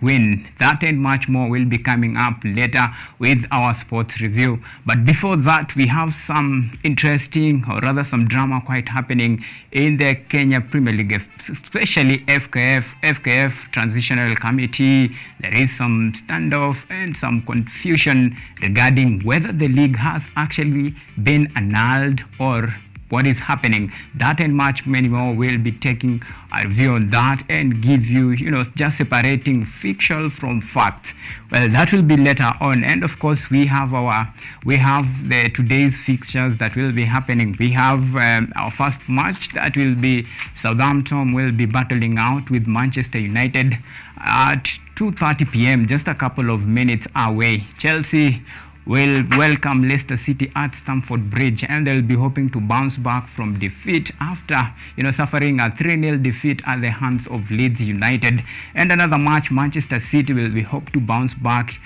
win. That and much more will be coming up later with our sports review. But before that, we have some interesting, or rather some drama quite happening in the Kenya Premier League, especially FKF Transitional Committee. There is some standoff and some confusion regarding whether the league has actually been annulled or what is happening. That and much many more will be taking a review on that and give you, just separating fiction from fact. Well, that will be later on. And of course, we have the today's fixtures that will be happening. We have our first match that will be Southampton will be battling out with Manchester United at 2:30 p.m. just a couple of minutes away. Chelsea will welcome Leicester City at Stamford Bridge, and they'll be hoping to bounce back from defeat after suffering a 3-0 defeat at the hands of Leeds United. And another match, Manchester City will be hope to bounce back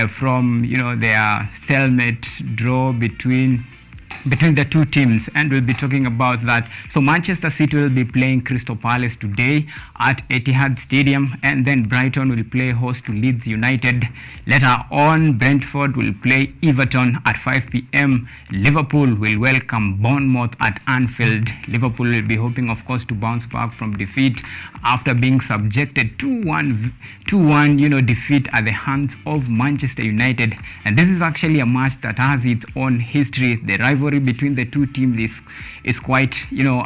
from their stalemate draw between the two teams, and we'll be talking about that. So Manchester City will be playing Crystal Palace today at Etihad Stadium, and then Brighton will play host to Leeds United. Later on, Brentford will play Everton at 5 p.m. Liverpool will welcome Bournemouth at Anfield. Liverpool will be hoping, of course, to bounce back from defeat after being subjected to 2-1 defeat at the hands of Manchester United. And this is actually a match that has its own history. The rivalry between the two teams is quite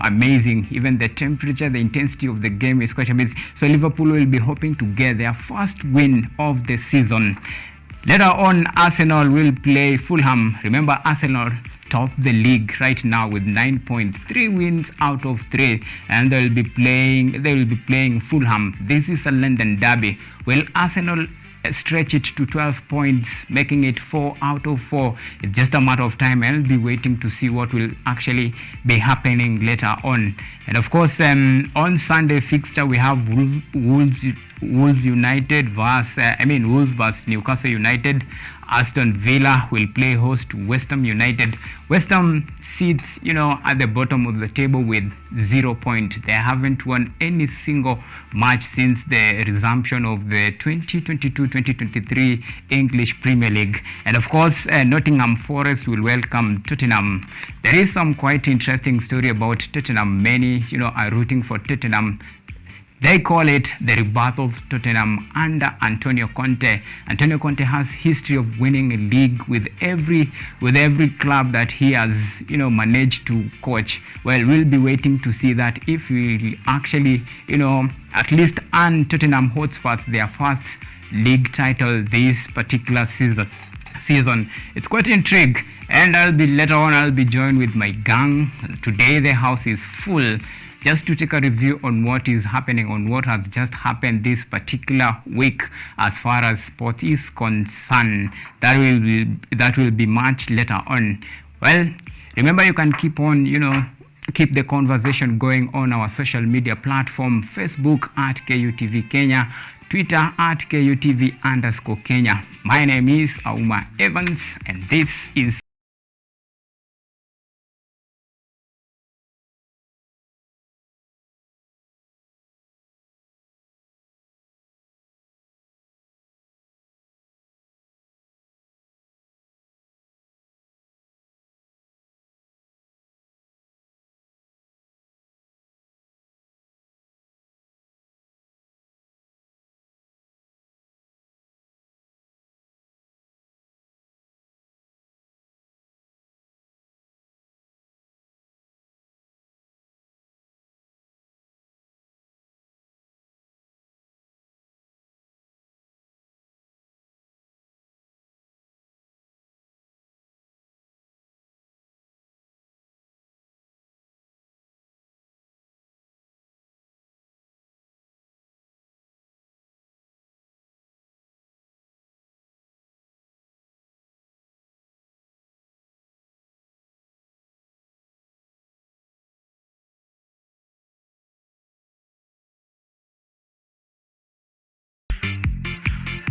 amazing. Even the temperature, the intensity of the game is quite amazing. So Liverpool will be hoping to get their first win of the season. Later on, Arsenal will play Fulham. Remember, Arsenal top the league right now with 9.3 wins out of 3, and they will be playing Fulham. This is a London derby. Will Arsenal stretch it to 12 points, making it 4 out of 4? It's just a matter of time. I'll be waiting to see what will actually be happening later on. And of course, on Sunday fixture, we have Wolves versus Newcastle United. Aston Villa will play host to West Ham United. West Ham sits, at the bottom of the table with 0 points. They haven't won any single match since the resumption of the 2022-2023 English Premier League. And of course, Nottingham Forest will welcome Tottenham. There is some quite interesting story about Tottenham. Many, are rooting for Tottenham. They call it the rebirth of Tottenham under Antonio Conte. Antonio Conte has history of winning a league with every club that he has managed to coach. Well, we'll be waiting to see that if we actually at least earn Tottenham Hotspur their first league title this particular season. It's quite intriguing. And later on I'll be joined with my gang. Today the house is full, just to take a review on what is happening, on what has just happened this particular week as far as sport is concerned. That will be much later on. Well, remember, you can keep the conversation going on our social media platform: Facebook at KUTV Kenya, Twitter at KUTV_Kenya. My name is Auma Evans, and this is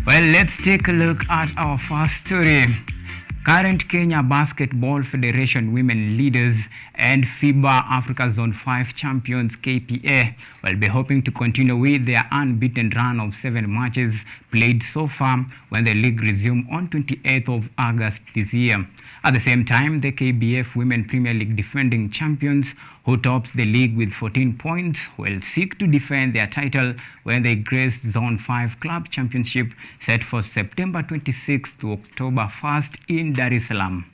Well, let's take a look at our first story. Current Kenya Basketball Federation women leaders and FIBA Africa Zone 5 champions KPA will be hoping to continue with their unbeaten run of 7 matches played so far when the league resumed on 28th of August this year. At the same time, the KBF Women Premier League defending champions, who tops the league with 14 points, will seek to defend their title when they grace Zone 5 Club Championship set for September 26th to October 1st in Dar es Salaam.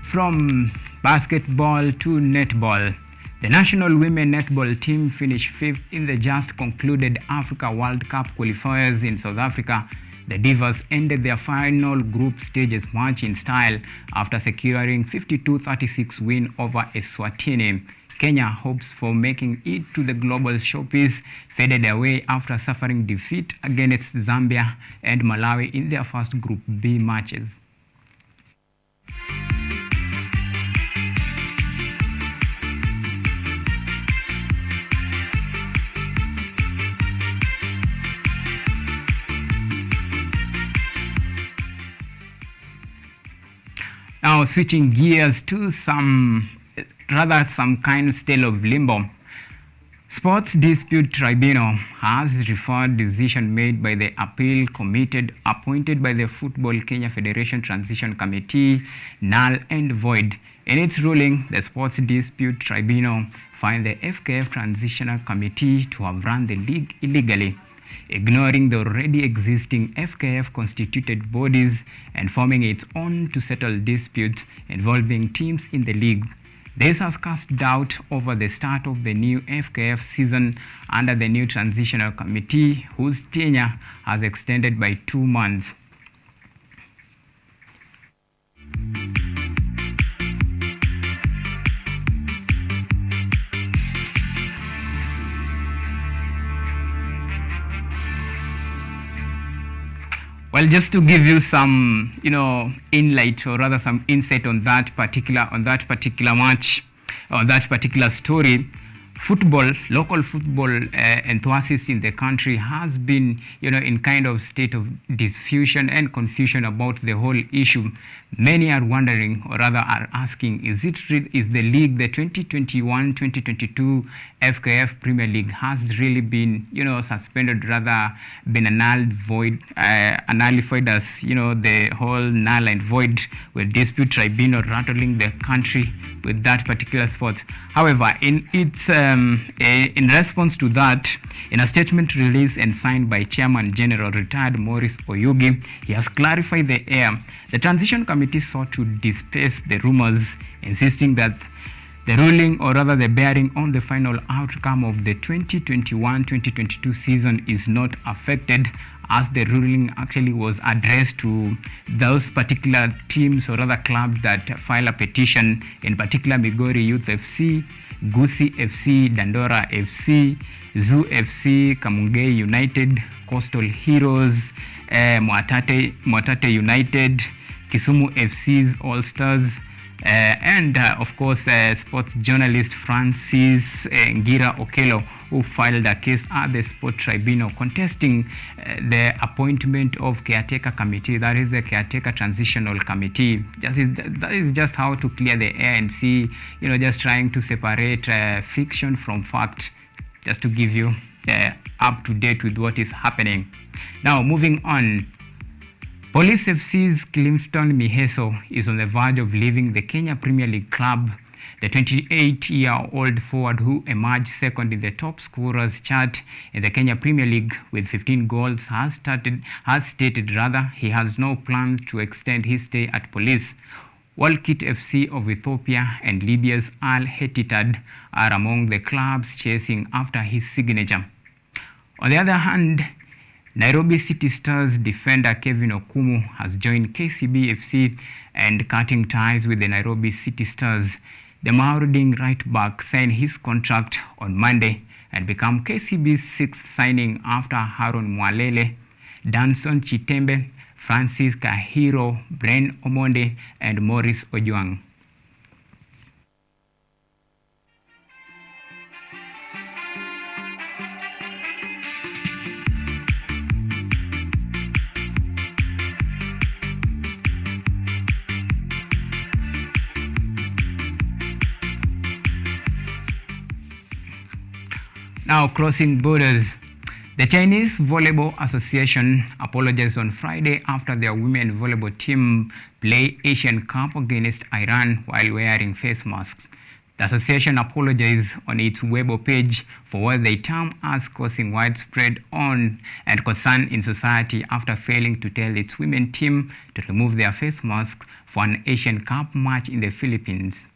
From basketball to netball, the national women netball team finished 5th in the just concluded Africa World Cup qualifiers in South Africa. The Divas ended their final group stages match in style after securing 52-36 win over Eswatini. Kenya hopes for making it to the global showpiece faded away after suffering defeat against Zambia and Malawi in their first Group B matches. Now switching gears to some kind of state of limbo. Sports Dispute Tribunal has referred decision made by the appeal committee appointed by the Football Kenya Federation Transition Committee null and void. In its ruling, the Sports Dispute Tribunal found the FKF Transitional Committee to have run the league illegally, ignoring the already existing FKF constituted bodies and forming its own to settle disputes involving teams in the league. This has cast doubt over the start of the new FKF season under the new transitional committee, whose tenure has extended by 2 months. Well, just to give you some, inlight, or rather some insight on that particular match, or that particular story, local football enthusiasts in the country has been, in kind of state of diffusion and confusion about the whole issue. Many are wondering, or rather are asking, is the league, the 2021-2022 FKF Premier League, has really been, suspended, rather been nullified as, the whole null and void, with dispute tribunal rattling the country with that particular sport. However, in response to that, in a statement released and signed by Chairman General retired Maurice Oyugi, he has clarified the air. The transition committee sought to disperse the rumors, insisting that the ruling, or rather the bearing on the final outcome of the 2021-2022 season, is not affected, as the ruling actually was addressed to those particular teams, or rather clubs, that file a petition, in particular Migori Youth FC, Gusii FC, Dandora FC, Zoo FC, Kamungei United, Coastal Heroes, Mwatate United, Kisumu FC's All Stars, and of course sports journalist Francis Ngira Okello, who filed a case at the Sport Tribunal contesting the appointment of caretaker committee, that is the caretaker transitional committee. That is just how to clear the air and see, just trying to separate fiction from fact, just to give you up to date with what is happening. Now, moving on. Police FC's Clemston Miheso is on the verge of leaving the Kenya Premier League club. The 28-year-old forward, who emerged second in the top scorers chart in the Kenya Premier League with 15 goals, has stated he has no plan to extend his stay at Police. Walkit FC of Ethiopia and Libya's Al Hetitad are among the clubs chasing after his signature. On the other hand, Nairobi City Stars defender Kevin Okumu has joined KCB FC and cutting ties with the Nairobi City Stars. The marauding right back signed his contract on Monday and become KCB's sixth signing after Haron Mwalele, Danson Chitembe, Francis Kahiro, Bren Omonde, and Maurice Ojuang. Now crossing borders. The Chinese Volleyball Association apologized on Friday after their women volleyball team played Asian Cup against Iran while wearing face masks. The association apologized on its Weibo page for what they term as causing widespread on and concern in society after failing to tell its women team to remove their face masks for an Asian Cup match in the Philippines.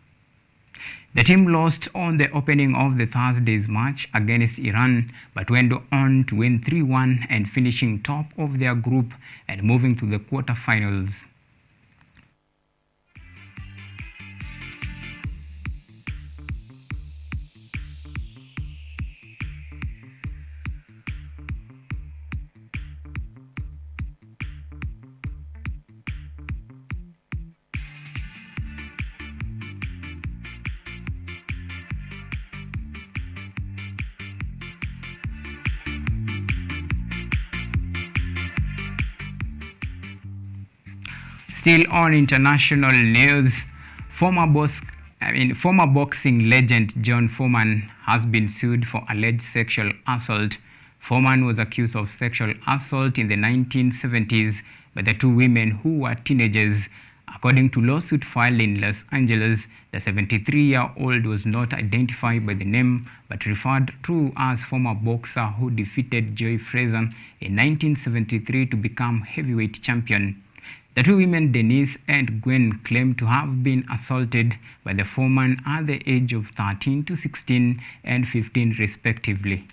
The team lost on the opening of the Thursday's match against Iran, but went on to win 3-1 and finishing top of their group and moving to the quarterfinals. Still on international news, former boxing legend John Foreman has been sued for alleged sexual assault. Foreman was accused of sexual assault in the 1970s by the two women who were teenagers. According to lawsuit filed in Los Angeles, the 73-year-old was not identified by the name but referred to as former boxer who defeated Joy Frazier in 1973 to become heavyweight champion. The two women, Denise and Gwen, claim to have been assaulted by the foreman at the age of 13 to 16 and 15 respectively.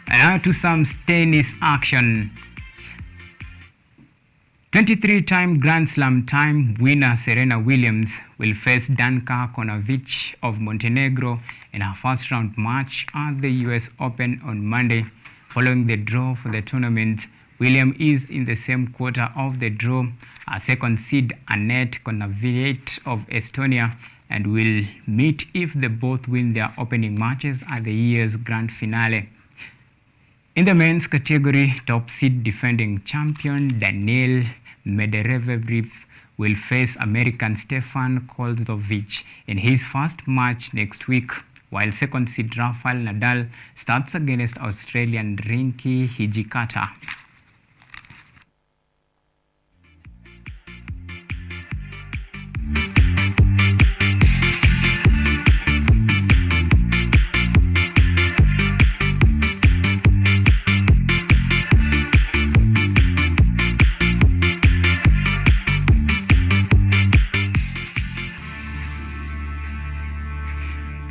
Now to some tennis action. 23-time Grand Slam time winner Serena Williams will face Danka Konovic of Montenegro in her first round match at the US Open on Monday. Following the draw for the tournament, Williams is in the same quarter of the draw as second seed Anett Kontaveit of Estonia and will meet if they both win their opening matches at the year's grand finale. In the men's category, top seed defending champion Daniil Medvedev will face American Stefan Kolzovic in his first match next week, while second seed Rafael Nadal starts against Australian Rinky Hijikata.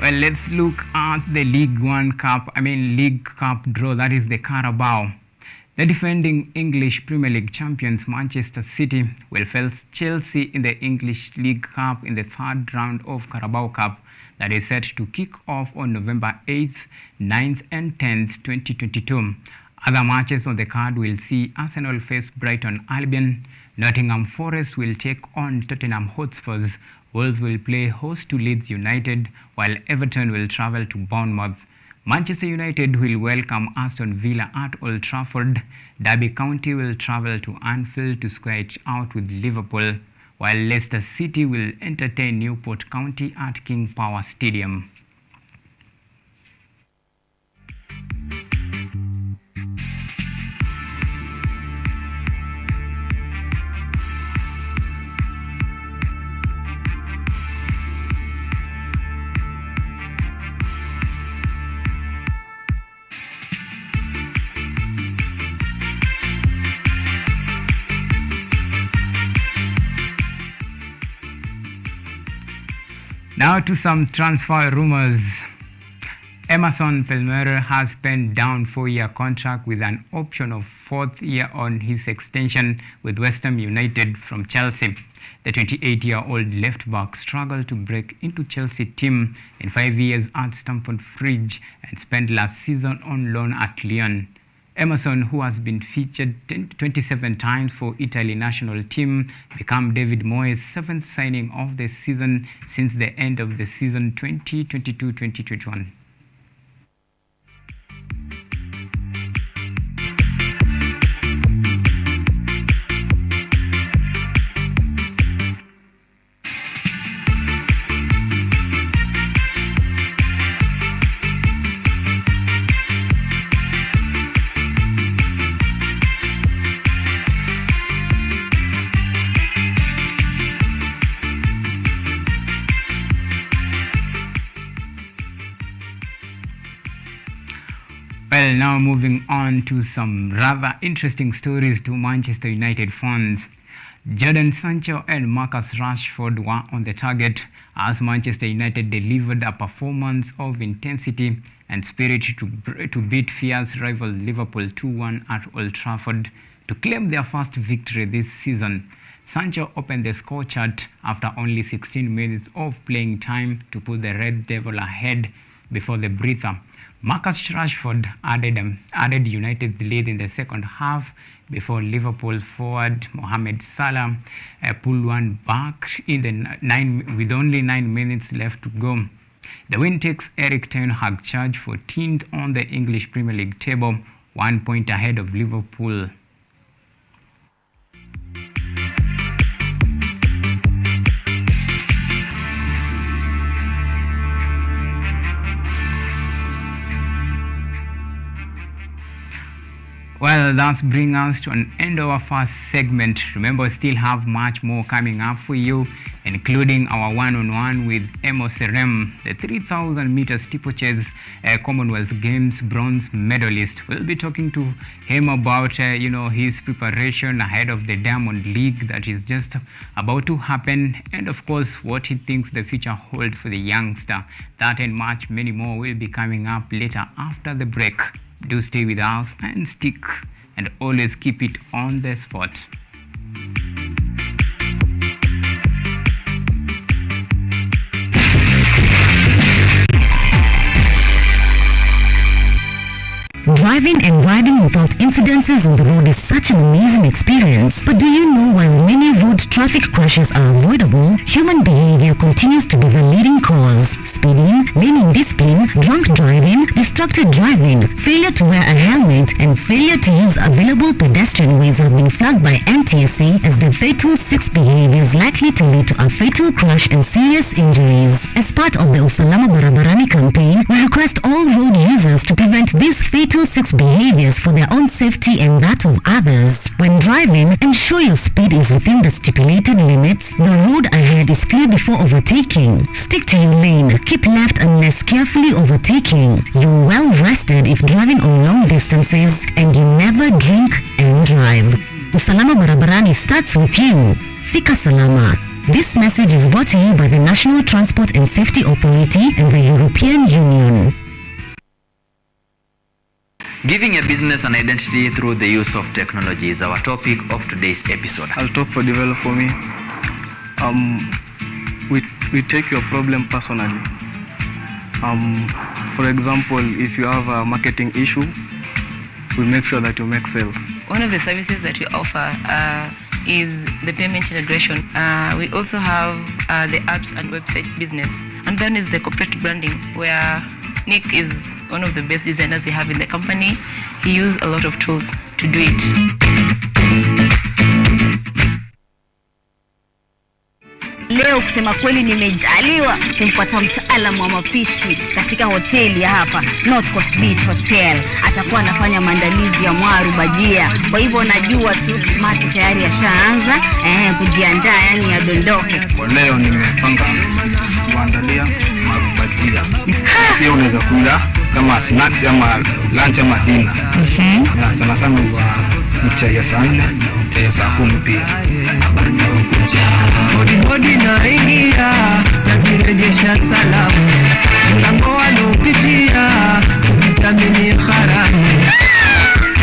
Well, let's look at the League Cup draw, that is the Carabao. The defending English Premier League champions Manchester City will face Chelsea in the English League Cup in the third round of Carabao Cup that is set to kick off on November 8th, 9th and 10th, 2022. Other matches on the card will see Arsenal face Brighton Albion, Nottingham Forest will take on Tottenham Hotspurs, Wolves will play host to Leeds United, while Everton will travel to Bournemouth. Manchester United will welcome Aston Villa at Old Trafford. Derby County will travel to Anfield to square it out with Liverpool, while Leicester City will entertain Newport County at King Power Stadium. Now to some transfer rumors. Emerson Palmieri has penned down 4-year contract with an option of 4th year on his extension with West Ham United from Chelsea. The 28-year-old left-back struggled to break into Chelsea team in 5 years at Stamford Bridge and spent last season on loan at Lyon. Emerson, who has been featured 27 times for Italy national team, became David Moyes' 7th signing of the season since the end of the season 2022-2021. Well, now moving on to some rather interesting stories to Manchester United fans. Jadon Sancho and Marcus Rashford were on the target as Manchester United delivered a performance of intensity and spirit to beat fierce rival Liverpool 2-1 at Old Trafford to claim their first victory this season. Sancho opened the score chart after only 16 minutes of playing time to put the Red Devil ahead before the breather. Marcus Rashford added United's lead in the second half before Liverpool forward Mohamed Salah pulled one back with only 9 minutes left to go. The win takes Erik ten Hag charge 14th on the English Premier League table, 1 point ahead of Liverpool. Well, that's bring us to an end of our first segment. Remember, we still have much more coming up for you, including our one-on-one with Emo Serem, the 3,000 meter steeplechase Commonwealth Games bronze medalist. We'll be talking to him about his preparation ahead of the Diamond League that is just about to happen, and of course what he thinks the future holds for the youngster. That and much many more will be coming up later after the break. Do stay with us and stick and always keep it on the spot. Driving and riding without incidences on the road is such an amazing experience. But do you know while many road traffic crashes are avoidable, human behavior continues to be the leading cause? Speeding, lane indiscipline, drunk driving, distracted driving, failure to wear a helmet, and failure to use available pedestrian ways have been flagged by NTSA as the fatal 6 behaviors likely to lead to a fatal crash and serious injuries. As part of the Usalama Barabarani campaign, we request all road users to prevent these fatal 6 behaviors for their own safety and that of others. When driving, ensure your speed is within the stipulated limits, the road ahead is clear before overtaking. Stick to your lane, keep left unless carefully overtaking. You're well rested if driving on long distances, and you never drink and drive. Usalama Barabarani starts with you. Fika Salama. This message is brought to you by the National Transport and Safety Authority and the European Union. Giving a business an identity through the use of technology is our topic of today's episode. I'll talk for Develop For Me. We take your problem personally. For example, if you have a marketing issue, we make sure that you make sales. One of the services that we offer is the payment integration. We also have the apps and website business. And then is the corporate branding, where Nick is one of the best designers we have in the company. He uses a lot of tools to do it. Leo kusema kweli nimejaliwa kumpata mtaalamu wa mapishi katika hoteli ya hapa North Coast Beach Hotel. Atakuwa anafanya maandalizi ya mwaru bajia. Kwa hivyo najua tu mati tayari yashaanza kujiandaa, yani yadondoke. Leo nimepanga kuandalia mwaru bajia. Pia unaweza kula kama snacks ama lunch ama dinner. Na sana sana mchaya saa 4, mchaya saa 10 pia. Hodi na ingia nazirejesha salamu mlango walopitia ukitamini haramu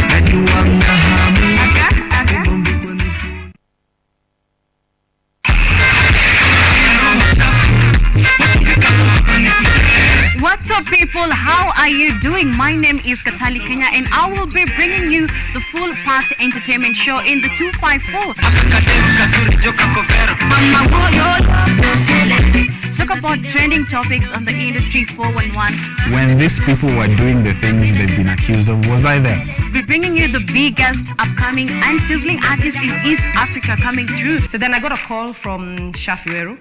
najua mnahamu. What's up, people? How are you doing? My name is Katali Kenya, and I will be bringing you the full part entertainment show in the 254. Talk about trending topics on the industry 411. When these people were doing the things they've been accused of, was I there? We're bringing you the biggest, upcoming, and sizzling artists in East Africa coming through. So then I got a call from Shafi Weru.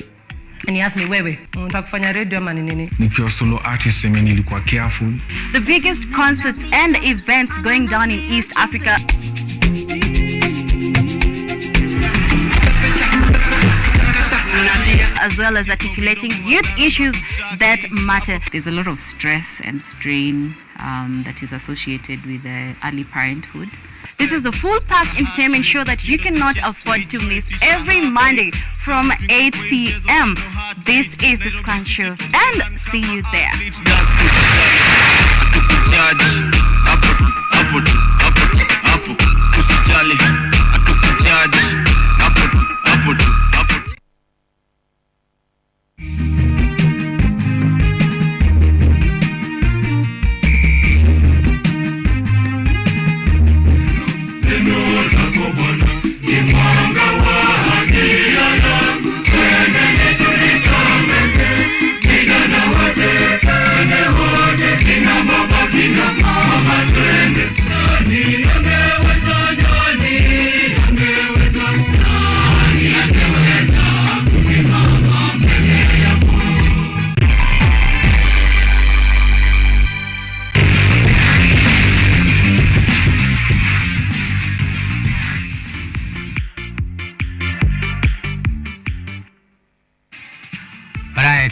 And he asked me, wewe, unataka kufanya radio ama ni nini? Nikiwa solo artist mimi nilikuwa careful. The biggest concerts and events going down in East Africa. As well as articulating youth issues that matter. There's a lot of stress and strain that is associated with early parenthood. This is the full pack entertainment show that you cannot afford to miss every Monday from 8 p.m. This is the Scrunch Show, and see you there.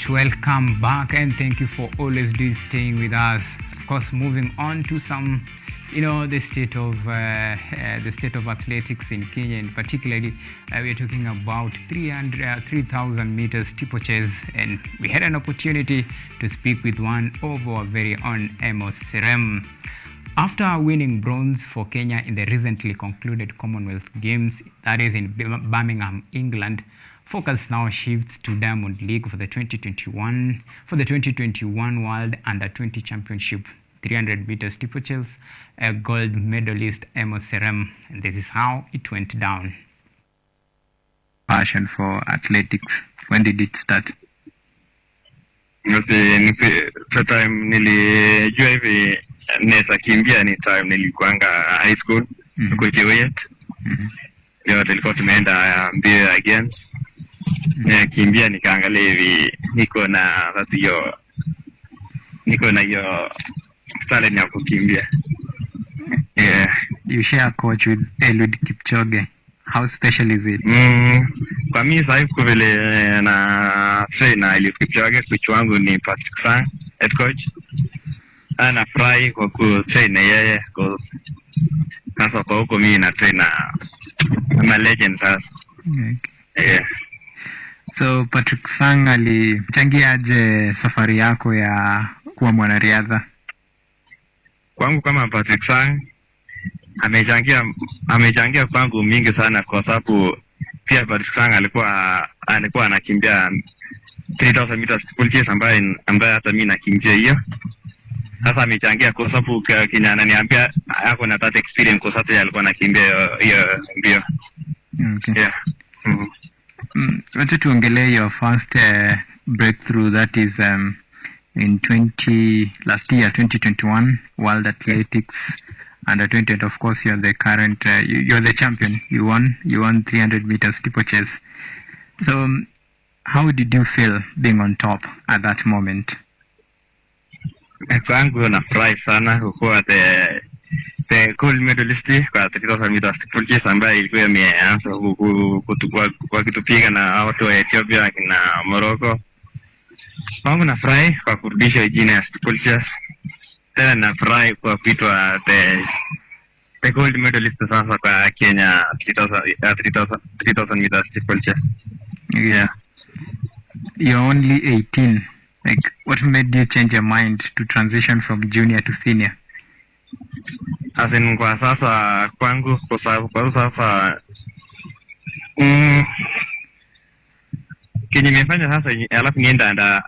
Welcome back, and thank you for always staying with us. Of course, moving on to some, the state of athletics in Kenya, and particularly we are talking about 3,000 meters steeplechase, and we had an opportunity to speak with one of our very own, Amos Serem. After winning bronze for Kenya in the recently concluded Commonwealth Games, that is in Birmingham, England, focus now shifts to Diamond League for the 2021 World Under-20 Championship 300 meters steeplechase, a gold medalist Amos Serem, and this is how it went down. Passion for athletics, when did it start? Time nilijua hivi naweza kimbia ni time nilikuanga high school huko Chewiet. Leo tulikuwa tumeenda mbio ya games. Kimbia nikaangalia hivi niko na hiyo talent ya kukimbia. You share a coach with Eliud Kipchoge. How special is it? Kwa mimi sasa hivi vile na train na Eliud Kipchoge, coach wangu ni Patrick Sang, head coach. Ana furahi kwa kutrain yeye cause sasa kwa huko mimi na train na legend sasa. Okay. So Patrick Sang alichangia aje safari yako ya kuwa mwanariadha? Kwangu kama Patrick Sang amechangia kwangu mingi sana, kwa sababu pia Patrick Sang alikuwa anakimbia 3000 meters steeplechase ambaye hata mimi nakimbia hiyo. Sasa amechangia kwa sababu Kenya ananiambia yako na that experience kwa sababu alikuwa anakimbia hiyo mbio. Okay. Yeah. Wacha tuongelee your first breakthrough, that is in last year 2021 World Athletics Under-20, and of course you're the current you're the champion. You won 300 meters steeplechase. So how did you feel being on top at that moment? Kwangu nafurahi sana kuwa the gold medalist kwa 3000 meters steeplechase ambaye ilikuwa imeanza kutupiga na watu wa Ethiopia na Morocco. Kwangu nafurahi kwa kurudisha jina ya steeplechase tena nafurahi kwa kuitwa the gold medalist sasa kwa Kenya 3000 meters steeplechase. Yeah. You're only 18. Like, what made you change your mind to transition from junior to senior? As in kwa sasa kwangu kwa sasa kenye nimefanya sasa alafu nienda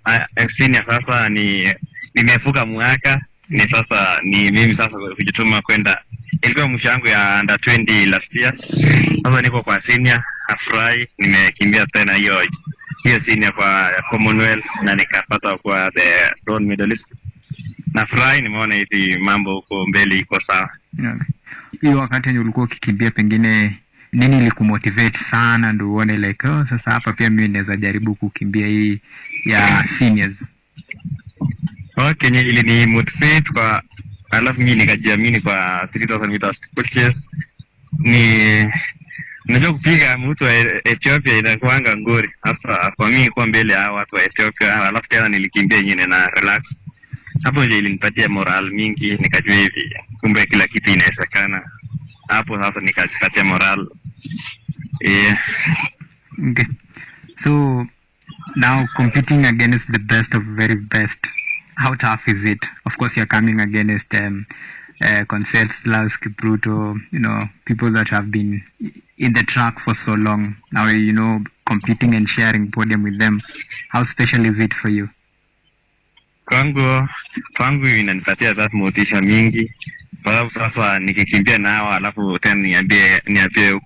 senior sasa nimefuka mwaka ni sasa ni mimi sasa kujituma kwenda, ilikuwa mwisho yangu ya under 20 last year. Sasa niko kwa senior, afurahi nimekimbia tena hiyo senior kwa Commonwealth na nikapata kwa the gold medalist. Nafurahi nimeona hivi mambo huko mbele iko sawa. Hiyo wakati ulikuwa ukikimbia, pengine nini ilikumotivate sana ndio uone like sasa hapa pia mimi naweza jaribu kukimbia hii ya seniors? Okay, ili ni motivate kwa alafu mimi nikajiamini kwa 3000 meters steeplechase. Unajua kupiga mtu wa Ethiopia inakuanga ngori. Sasa kwa mimi kwa mbele ya watu wa Ethiopia, alafu tena nilikimbia yenyewe na relax. Hapo ndio ilinipatia moral mingi, nikajua hivi kumbe kila kitu inawezekana. Hapo sasa nikajipatia moral. Okay. So now competing against the best of very best, how tough is it? Of course you're coming against Conseslus, Kipruto, people that have been in the track for so long. Now, competing and sharing podium with them. How special is it for you? Kwangu inanipatia that motisha mingi. Kwa sababu sasa nikikimbia nao alafu tena niambie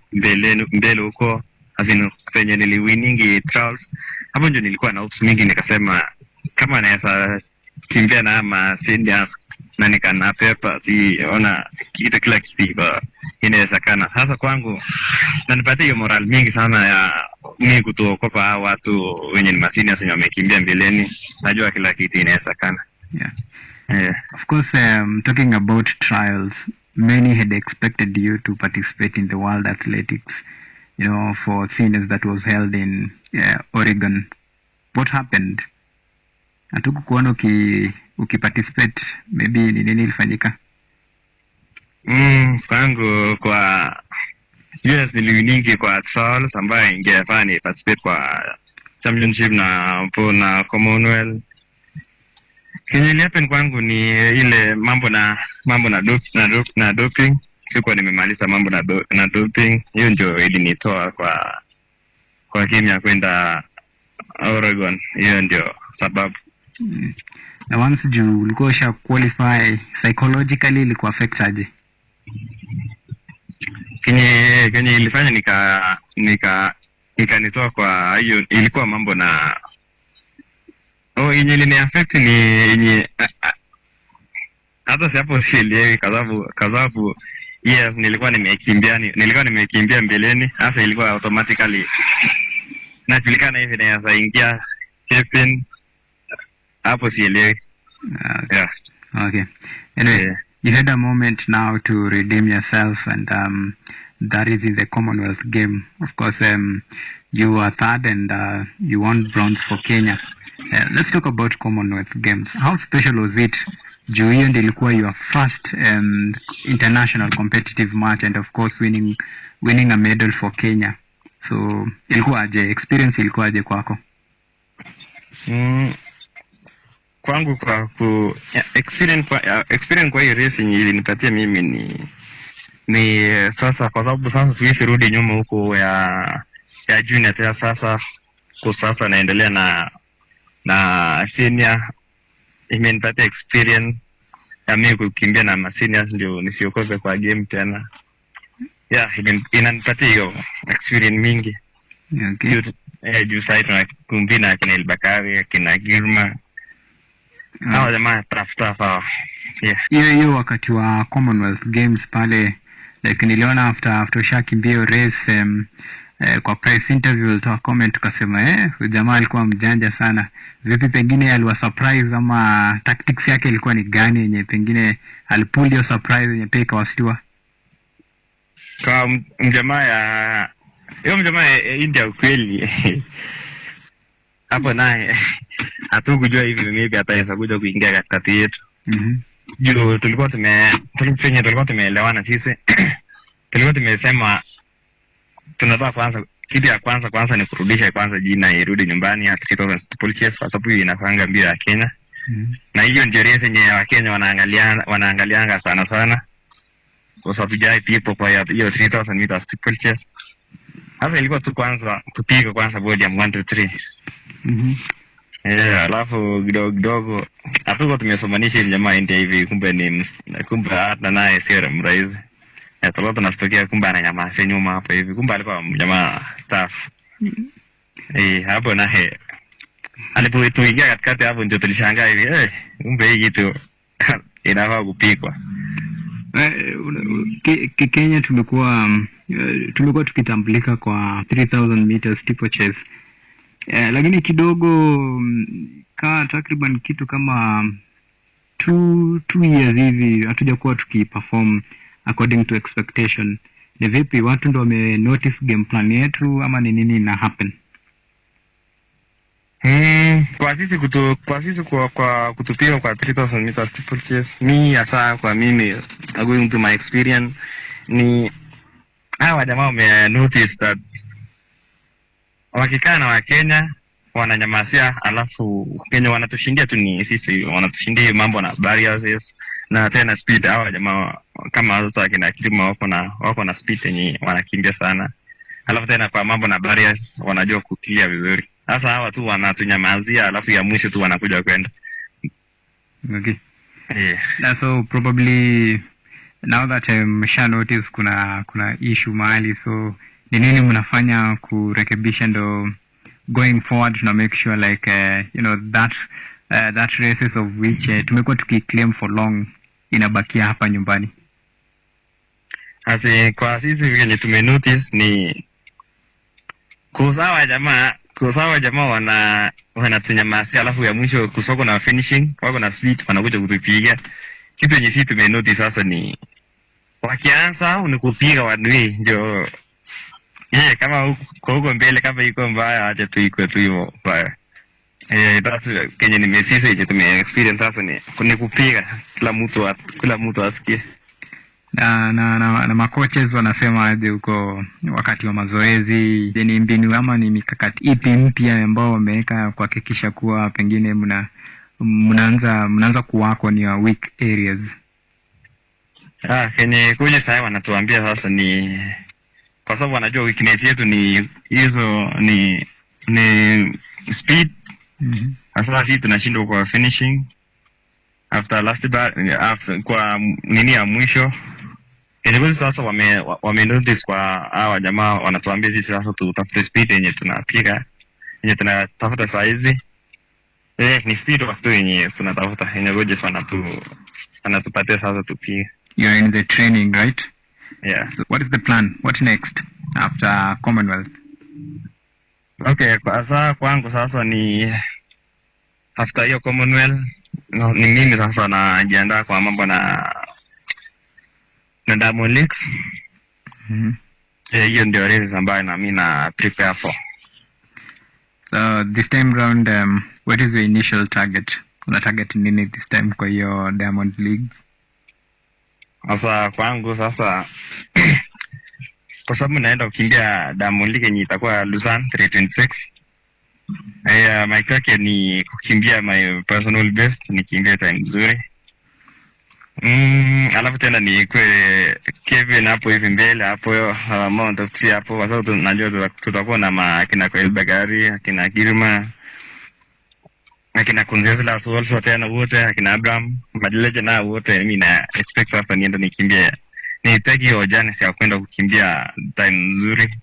mbele huko azinu penye niliwinningi trials. Hapo ndio nilikuwa na hopes mingi, nikasema kama naweza kimbia na ama seniors na nikana pepa ona kila kitu inawezekana. Sasa kwangu nanipatia hiyo moral mingi sana ya mimi kutokopa watu wenye ni seniors wenye wamekimbia mbeleni. Najua kila kitu inawezekana. Yeah. Of course, talking about trials, many had expected you to participate in the World Athletics, for seniors that was held in Oregon. What happened? Hatukukuona ukiparticipate, maybe ni nini ilifanyika? Kwangu kwa US niliwinningi kwa trials ambayo ingefaa ni participate kwa championship na Commonwealth. Kenye ilihappen kwangu ni ile mambo na doping. Sikuwa nimemaliza mambo na doping. Hiyo ndio ilinitoa kwa Kenya kwenda Oregon. Hiyo ndio sababu. Na once you ulikuwa usha qualify, psychologically ilikuwa affect aje? Kenye ilifanya nikanitoa kwa hiyo, ilikuwa mambo na yenye ilini affect ni yenye hata si hapo sielewi kwa sababu yes nilikuwa nimekimbia mbeleni. Sasa ilikuwa automatically najulikana hivi naweza ingia Kevin. Hapo sielewi. Yeah. Okay. Anyway, you had a moment now to redeem yourself, and that is in the Commonwealth game. Of course, you were third and you won bronze for Kenya. Let's talk about Commonwealth Games. How special was it? Juu hiyo ndio ilikuwa your first international competitive match, and of course winning a medal for Kenya. So ilikuwa aje? Experience ilikuwa aje kwako? Kwangu experience kwa hiyo racing ilinipatia mimi ni sasa, kwa sababu sasa siwezi rudi nyuma huko ya junior tena. Sasa kwa sasa naendelea na senior. Imenipatia experience ya mimi kukimbia na seniors ndio nisiokope kwa game tena. Inanipatia hiyo experience mingi. Okay. Juu sasa tunakumbia na kina Elbakari, kina Girma. Jamaa tafuta. Hiyo wakati wa Commonwealth Games pale, like niliona after ushakimbia race kwa press interview ulitoa comment ukasema jamaa alikuwa mjanja sana. Vipi, pengine aliwa surprise ama tactics yake ilikuwa ni gani yenye pengine alipull hiyo surprise yenye pia ikawastua? Kwa mjamaa ya India ukweli hapo naye hatukujua hivi maybe ataweza kuja kuingia katikati yetu. juu tulikuwa tumeelewana sisi. Tulikuwa tumesema tunataka kitu ya kwanza ni kurudisha kwanza jina irudi nyumbani ya 3000 steeplechase kwa sababu inafanga mbio ya Kenya. Na hiyo ndio race yenye wa Kenya wanaangalianga sana kwa sababu jai people kwa hiyo 3000 meters steeplechase. Sasa ilikuwa tu kwanza tupige kwanza podium 1 to 3. Alafu kidogo hatuko tumesomanisha jamaa ndio hivi, kumbe hata naye sio mraizi. Tulikuwa tunastokea kumbe ananyamaza nyuma hapo hivi, kumbe alikuwa jamaa staff. Hapo naye alipotuingia katikati hapo ndio tulishangaa hivi, kumbe hii kitu inafaa kupigwa. Kenya tumekuwa tukitambulika kwa 3000 meters steeplechase. Lakini kidogo takriban kitu kama 2 years hivi hatujakuwa tukiperform according to expectation. Ni vipi, watu ndio wame notice game plan yetu ama ni nini na happen? Kwa sisi kutupiga kwa 3000 meters steeplechase, hasa kwa mimi according to my experience ni hawa jamaa wame notice that wakikaa na Wakenya wananyamasia, alafu Kenya wanatushindia tu, ni sisi wanatushindia mambo na barriers na tena speed. Hawa jamaa kama sasa kina Kirima wako na speed yenye wanakimbia sana, alafu tena kwa mambo na barriers wanajua kukilia vizuri. Sasa hawa tu wanatunyamazia, alafu ya mwisho tu wanakuja kwenda. Okay. So probably now that Sha notice kuna issue mahali, so ni nini mnafanya kurekebisha ndo going forward to make sure like that races of which tumekuwa tukiclaim for long inabakia hapa nyumbani? Asi kwa sisi vile tumenotice ni kusawa jamaa wanatunyamasia, alafu ya mwisho kusoko na finishing wako na speed wanakuja kutupiga. Kitu yenye sisi tumenotice sasa ni wakianza ni kupiga wadui ndio kama huko mbele kama iko mbaya acha tu iko tu hivyo mbaya. That's Kenya ni mesisi yenye tume experience sasa ni kupiga kila mtu asikie. Na makoches wanasema aje huko wakati wa mazoezi, ni mbinu ama ni mikakati ipi mpya ambao wameweka kuhakikisha kuwa pengine mnaanza kuwako ni weak areas? Kenya kuja sasa wanatuambia sasa ni kwa sababu wanajua weakness yetu ni hizo ni speed. Sasa sisi tunashindwa kwa finishing after kwa nini ya mwisho. Kwa sasa wame notice kwa hawa jamaa wanatuambia sisi sasa tutafute speed yenye tunapiga, yenye tunatafuta size. Ni speed watu yenye tunatafuta, yenye gojes wanatupatia sasa tupige. You are in the training, right? Yeah. So what is the plan? What next after Commonwealth? Okay, sasa kwangu sasa ni after hiyo Commonwealth ni mimi sasa najiandaa kwa mambo na Diamond Leagues. Hiyo ndio race ambayo na mimi na prepare for. So this time round what is your initial target? Una target nini this time kwa hiyo Diamond Leagues? Sasa kwangu sasa kwa sababu naenda kukimbia Diamond League yenye itakuwa Lausanne 326. My target ni kukimbia my personal best, nikimbia time nzuri. Alafu tena ni kwe Kevin hapo hivi mbele hapo Mount of Tree hapo, kwa sababu tunajua tutakuwa na akina kwa Elbagari, akina Girma, akina Kunzezla also tena wote, akina Abraham Madeleje na wote. Mimi na expect sasa niende nikimbie, nitaki hiyo jana ya kwenda kukimbia time nzuri.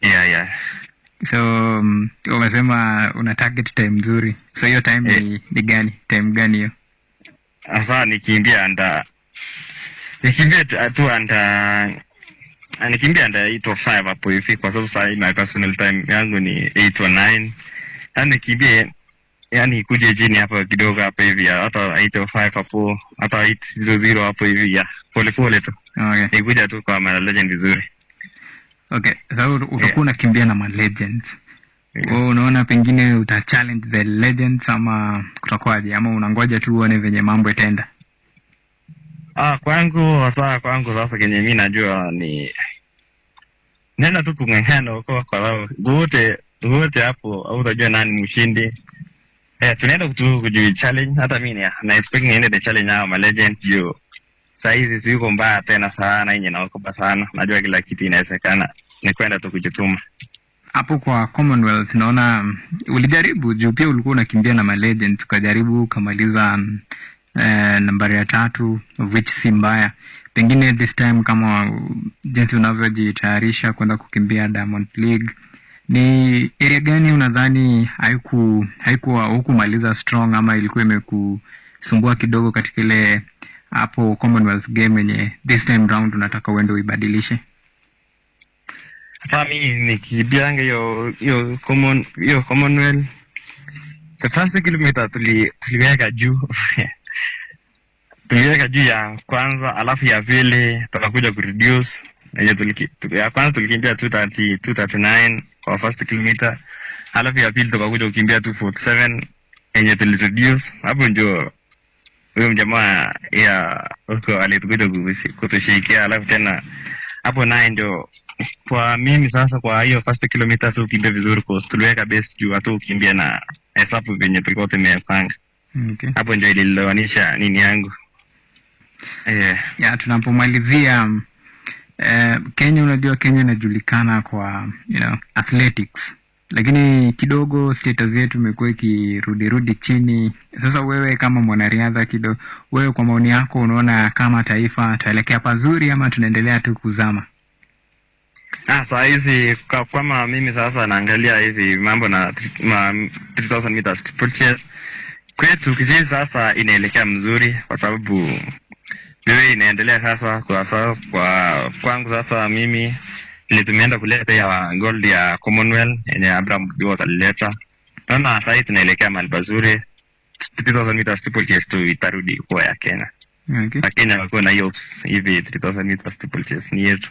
Yeah. So umesema una target time nzuri, so hiyo time ni gani? Time gani hiyo? Sasa nikimbia anda 8 or 5 hapo hivi, kwa sababu sasa my personal time yangu ni 8 or 9. Yani kimbie yani kuje chini hapo kidogo hapo hivi, hata 8 or 5 hapo, hata 800 hapo hivi ya pole tu. Okay. Nikuja tu kwa ma legend vizuri. Okay, so utakuwa unakimbia na ma legends. Unaona pengine uta challenge the legends ama kutakuwaje, ama unangoja tu uone venye mambo itaenda? Kwangu sasa kenye mimi najua ni nenda tu kung'ang'ana huko, kwa sababu wote hapo au utajua nani mshindi. Tunaenda tu kuji challenge, hata mimi na expect niende the challenge hao ma legend juu saizi siko mbaya tena sana, yenye naokopa sana, najua kila kitu inawezekana, ni kwenda tu kujituma. Hapo kwa Commonwealth naona ulijaribu juu pia ulikuwa unakimbia na ma legend, tukajaribu kamaliza nambari ya 3, which si mbaya. Pengine this time kama jinsi unavyojitayarisha kwenda kukimbia Diamond League, ni area gani unadhani haikuwa hukumaliza strong ama ilikuwa imekusumbua kidogo katika ile hapo Commonwealth game yenye this time round unataka uende uibadilishe? Sasa mimi nikibianga hiyo Commonwealth, the first kilometer tuliweka juu tuliweka juu ya kwanza, alafu ya pili tukakuja kureduce. Ya kwanza tulikimbia 239 kwa first kilometer, alafu ya pili tukakuja kukimbia 247 yenye tulireduce. Hapo ndio huyo mjamaa ya huko alitukuja kutushikia, alafu tena hapo naye ndio kwa mimi sasa kwa hiyo first kilometer sio kimbia vizuri kwa tuliweka base juu hata ukimbia na hesabu venye tulikuwa tumepanga. Okay. Hapo ndio ililoanisha nini yangu. Ya tunapomalizia Kenya, unajua Kenya inajulikana kwa athletics, lakini kidogo status yetu imekuwa ikirudi chini. Sasa wewe kama mwanariadha kidogo, wewe kwa maoni yako unaona kama taifa tuelekea pazuri ama tunaendelea tu kuzama? Saa hizi kama mimi sasa naangalia hivi mambo na 3000 meters steeplechase kwetu kijiji sasa inaelekea mzuri, kwa sababu wewe inaendelea sasa kwa kwangu sasa mimi ile tumeenda kuleta ya gold ya Commonwealth yenye Abraham Biwa kalileta. Naona sasa hivi tunaelekea mahali pazuri, 3000 meters steeplechase tu itarudi kwa ya Kenya. Okay. Lakini wako na hiyo hivi 3000 meters steeplechase ni yetu.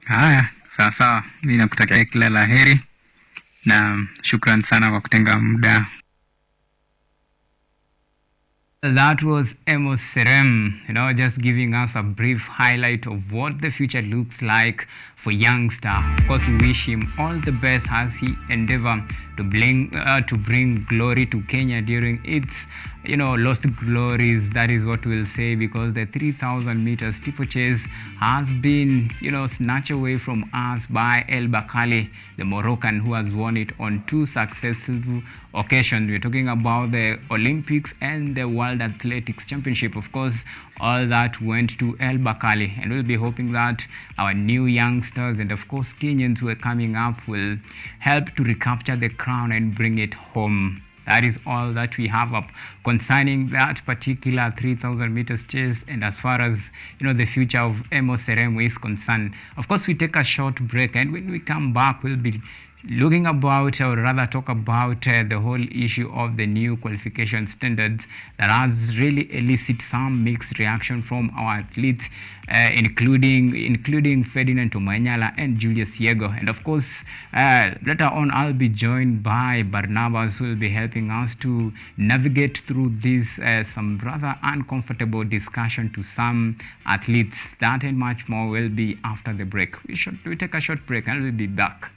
Haya, sawa. Mimi nakutakia kila laheri na shukrani sana kwa kutenga muda. That was Amos Serem, just giving us a brief highlight of what the future looks like for youngster. Of course, we wish him all the best as he endeavor to bring glory to Kenya during its lost glories. That is what we'll say, because the 3000 meters steeplechase has been snatched away from us by El Bakali, the Moroccan, who has won it on 2 successive occasions. We're talking about the Olympics and the World Athletics Championship. Of course, all that went to El Bakali, and we'll be hoping that our new youngsters and of course Kenyans who are coming up will help to recapture the crown and bring it home. That is all that we have up concerning that particular 3000 meters chase, and as far as the future of Amos Serem is concerned. Of course, we take a short break, and when we come back, we'll be looking about, or rather talk about the whole issue of the new qualification standards that has really elicited some mixed reaction from our athletes, including Ferdinand Omanyala and Julius Yego. And of course, later on, I'll be joined by Barnabas, who will be helping us to navigate through this some rather uncomfortable discussion to some athletes. That and much more will be after the break. We take a short break and we'll be back.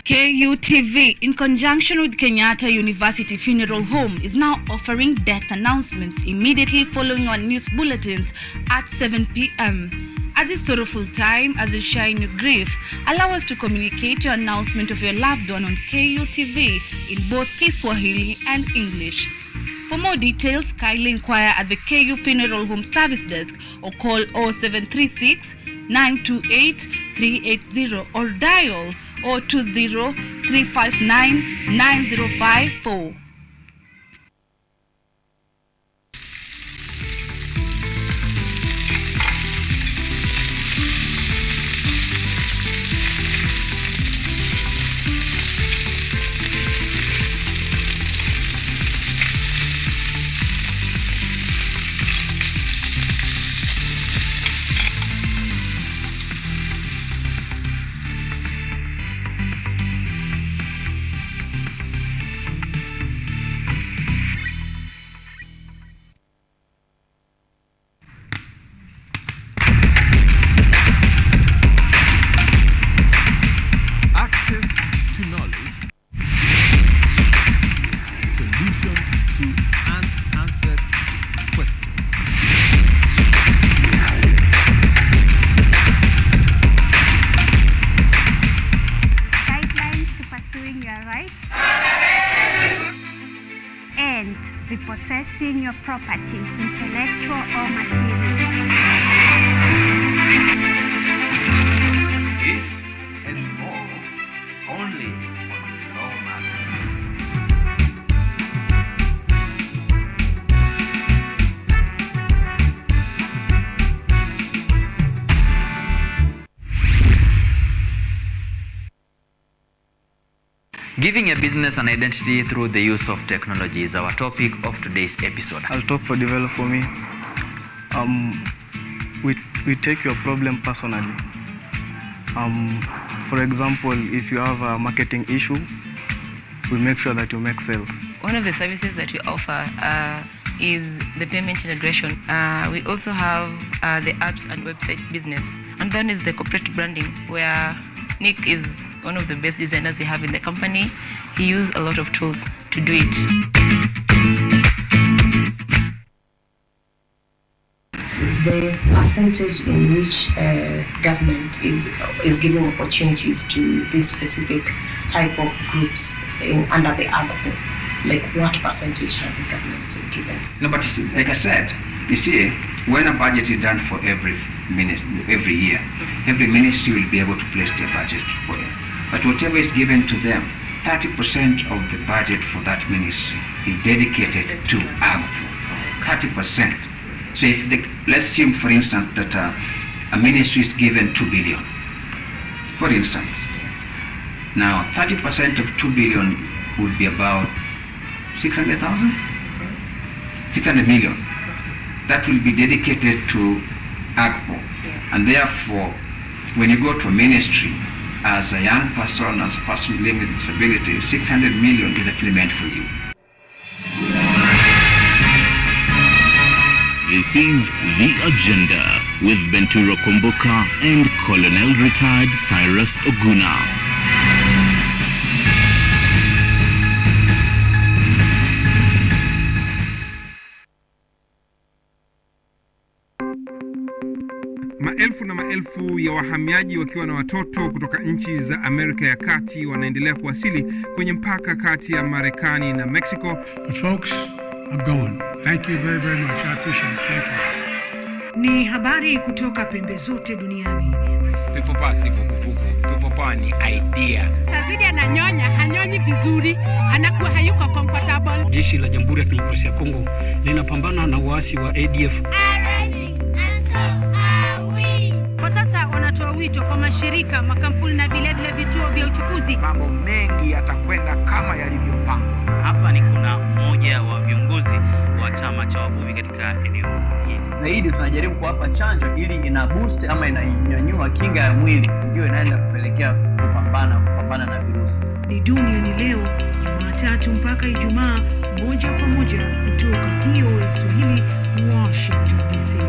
KUTV, in conjunction with Kenyatta University Funeral Home, is now offering death announcements immediately following our news bulletins at 7 p.m. At this sorrowful time, as you share in your grief, allow us to communicate your announcement of your loved one on KUTV in both Kiswahili and English. For more details, kindly inquire at the KU Funeral Home Service Desk or call 0736 928 380 or dial 020-359-9054. possessing your property, intellectual or material. This and more, only on Law Matters. Giving a business an identity through the use of technology is our topic of today's episode. I'll talk for Develop For Me. We take your problem personally. For example, if you have a marketing issue, we make sure that you make sales. One of the services that we offer is the payment integration. We also have the apps and website business. And then is the corporate branding, where Nick is one of the best designers we have in the company. He uses a lot of tools to do it. The percentage in which government is giving opportunities to this specific type of groups under the AGPO, like what percentage has the government given? No, but like I said, you see, when a budget is done for every year, every ministry will be able to place their budget for it. But whatever is given to them, 30% of the budget for that ministry is dedicated to AGPO. 30%. So if let's assume, for instance, that a ministry is given 2 billion, for instance. Now, 30% of 2 billion would be about 600 million. That will be dedicated to AGPO. And therefore, when you go to a ministry, as a young person, as a person living with disability, 600 million is actually meant for you. This is The Agenda with Benturo Kumbuka and Colonel Retired Cyrus Oguna. Maelfu na maelfu ya wahamiaji wakiwa na watoto kutoka nchi za Amerika ya Kati wanaendelea kuwasili kwenye mpaka kati ya Marekani na Mexico. But folks, I'm going. Thank you very, very much. I appreciate it. Thank you. Ni habari kutoka pembe zote duniani. People pass vuguvugu. People pass ni idea. Tazidi ananyonya, hanyonyi vizuri, anakuwa hayuko comfortable. Jeshi la Jamhuri ya Kidemokrasia ya Kongo linapambana na waasi wa ADF. Kwa sasa wanatoa wito kwa mashirika, makampuni na vile vituo vya uchukuzi. Mambo mengi yatakwenda kama yalivyopangwa. Hapa ni kuna mmoja wa viongozi wa chama cha wavuvi katika eneo hili. Zaidi tunajaribu kuwapa chanjo ili ina boost ama inanyanyua kinga ya mwili, ndio inaenda kupelekea kupambana na virusi. Ni Duniani Leo, Jumatatu mpaka Ijumaa, moja kwa moja kutoka VOA Swahili, Washington DC.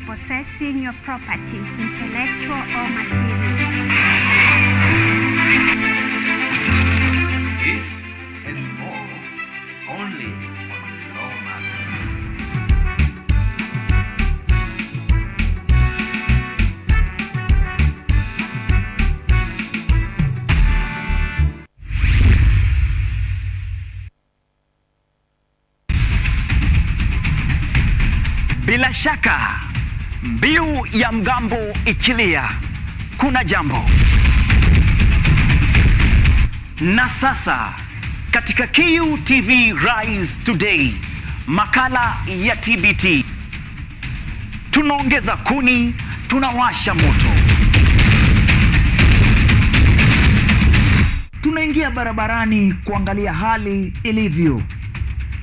Possessing your property, intellectual or material. This and more, only on Law Matters. Bila shaka mbiu ya mgambo ikilia, kuna jambo. Na sasa katika QTV Rise Today, makala ya TBT, tunaongeza kuni, tunawasha moto. Tunaingia barabarani kuangalia hali ilivyo,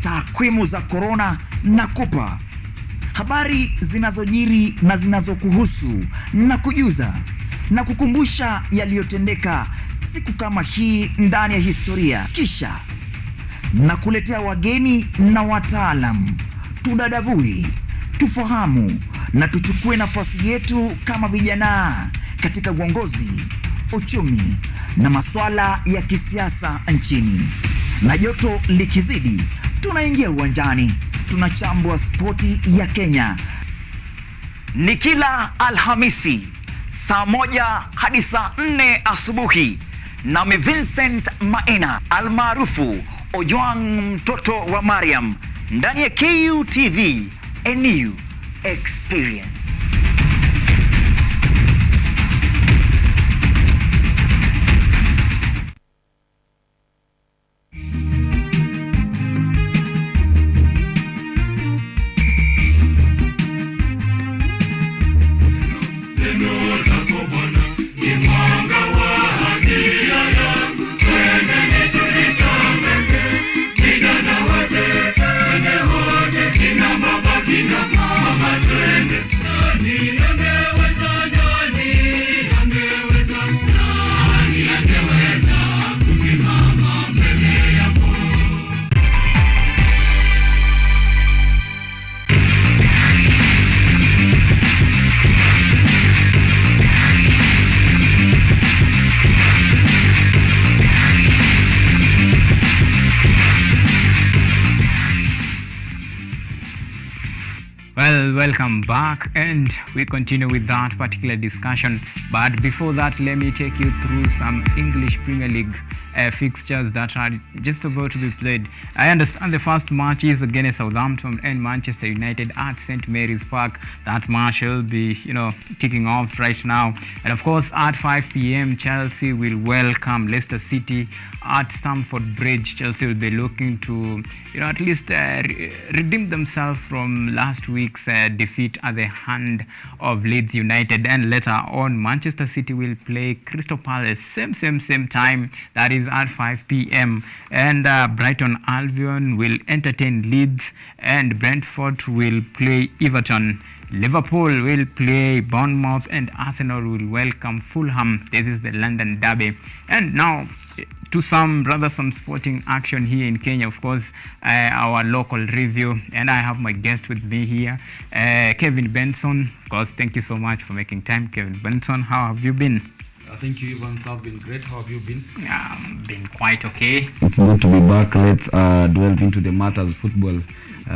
takwimu za corona na kupa habari zinazojiri na zinazokuhusu na kujuza na kukumbusha yaliyotendeka siku kama hii ndani ya historia. Kisha na kuletea wageni na wataalam. Tudadavui, tufahamu na tuchukue nafasi yetu kama vijana katika uongozi, uchumi na masuala ya kisiasa nchini. Na joto likizidi, tunaingia uwanjani, tunachambua spoti ya Kenya. Ni kila Alhamisi saa 1 hadi saa 4 asubuhi, nami Vincent Maina almaarufu Ojwang mtoto wa Mariam, ndani ya KUTV, a new experience. Well, welcome back, and we continue with that particular discussion. But before that, let me take you through some English Premier League fixtures that are just about to be played. I understand the first match is against Southampton and Manchester United at St. Mary's Park. That match will be, kicking off right now. And of course, at 5 p.m, Chelsea will welcome Leicester City at Stamford Bridge. Chelsea will be looking to, at least redeem themselves from last week's defeat at the hand of Leeds United. And later on, Manchester City will play Crystal Palace, same time, that is at 5 p.m. And Brighton Albion will entertain Leeds, and Brentford will play Everton. Liverpool will play Bournemouth, and Arsenal will welcome Fulham. This is the London Derby. And now to some sporting action here in Kenya. Of course, our local review, and I have my guest with me here, Kevin Benson. Of course, thank you so much for making time, Kevin Benson. How have you been? Thank you, Evans. I've been great. How have you been? Been quite okay. It's good to be back. Let's delve into the matters of football.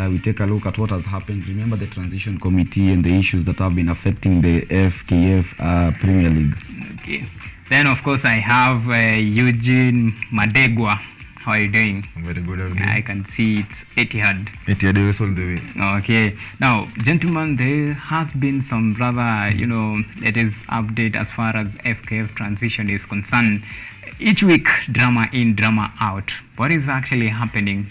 We take a look at what has happened. Remember the transition committee and the issues that have been affecting the FKF Premier League. Okay. Then, of course, I have Eugene Madegwa. How are you doing? I'm very good. I can see it's Etihad. Etihad is all the way. Okay. Now, gentlemen, there has been some rather, latest update as far as FKF transition is concerned. Each week, drama in, drama out. What is actually happening?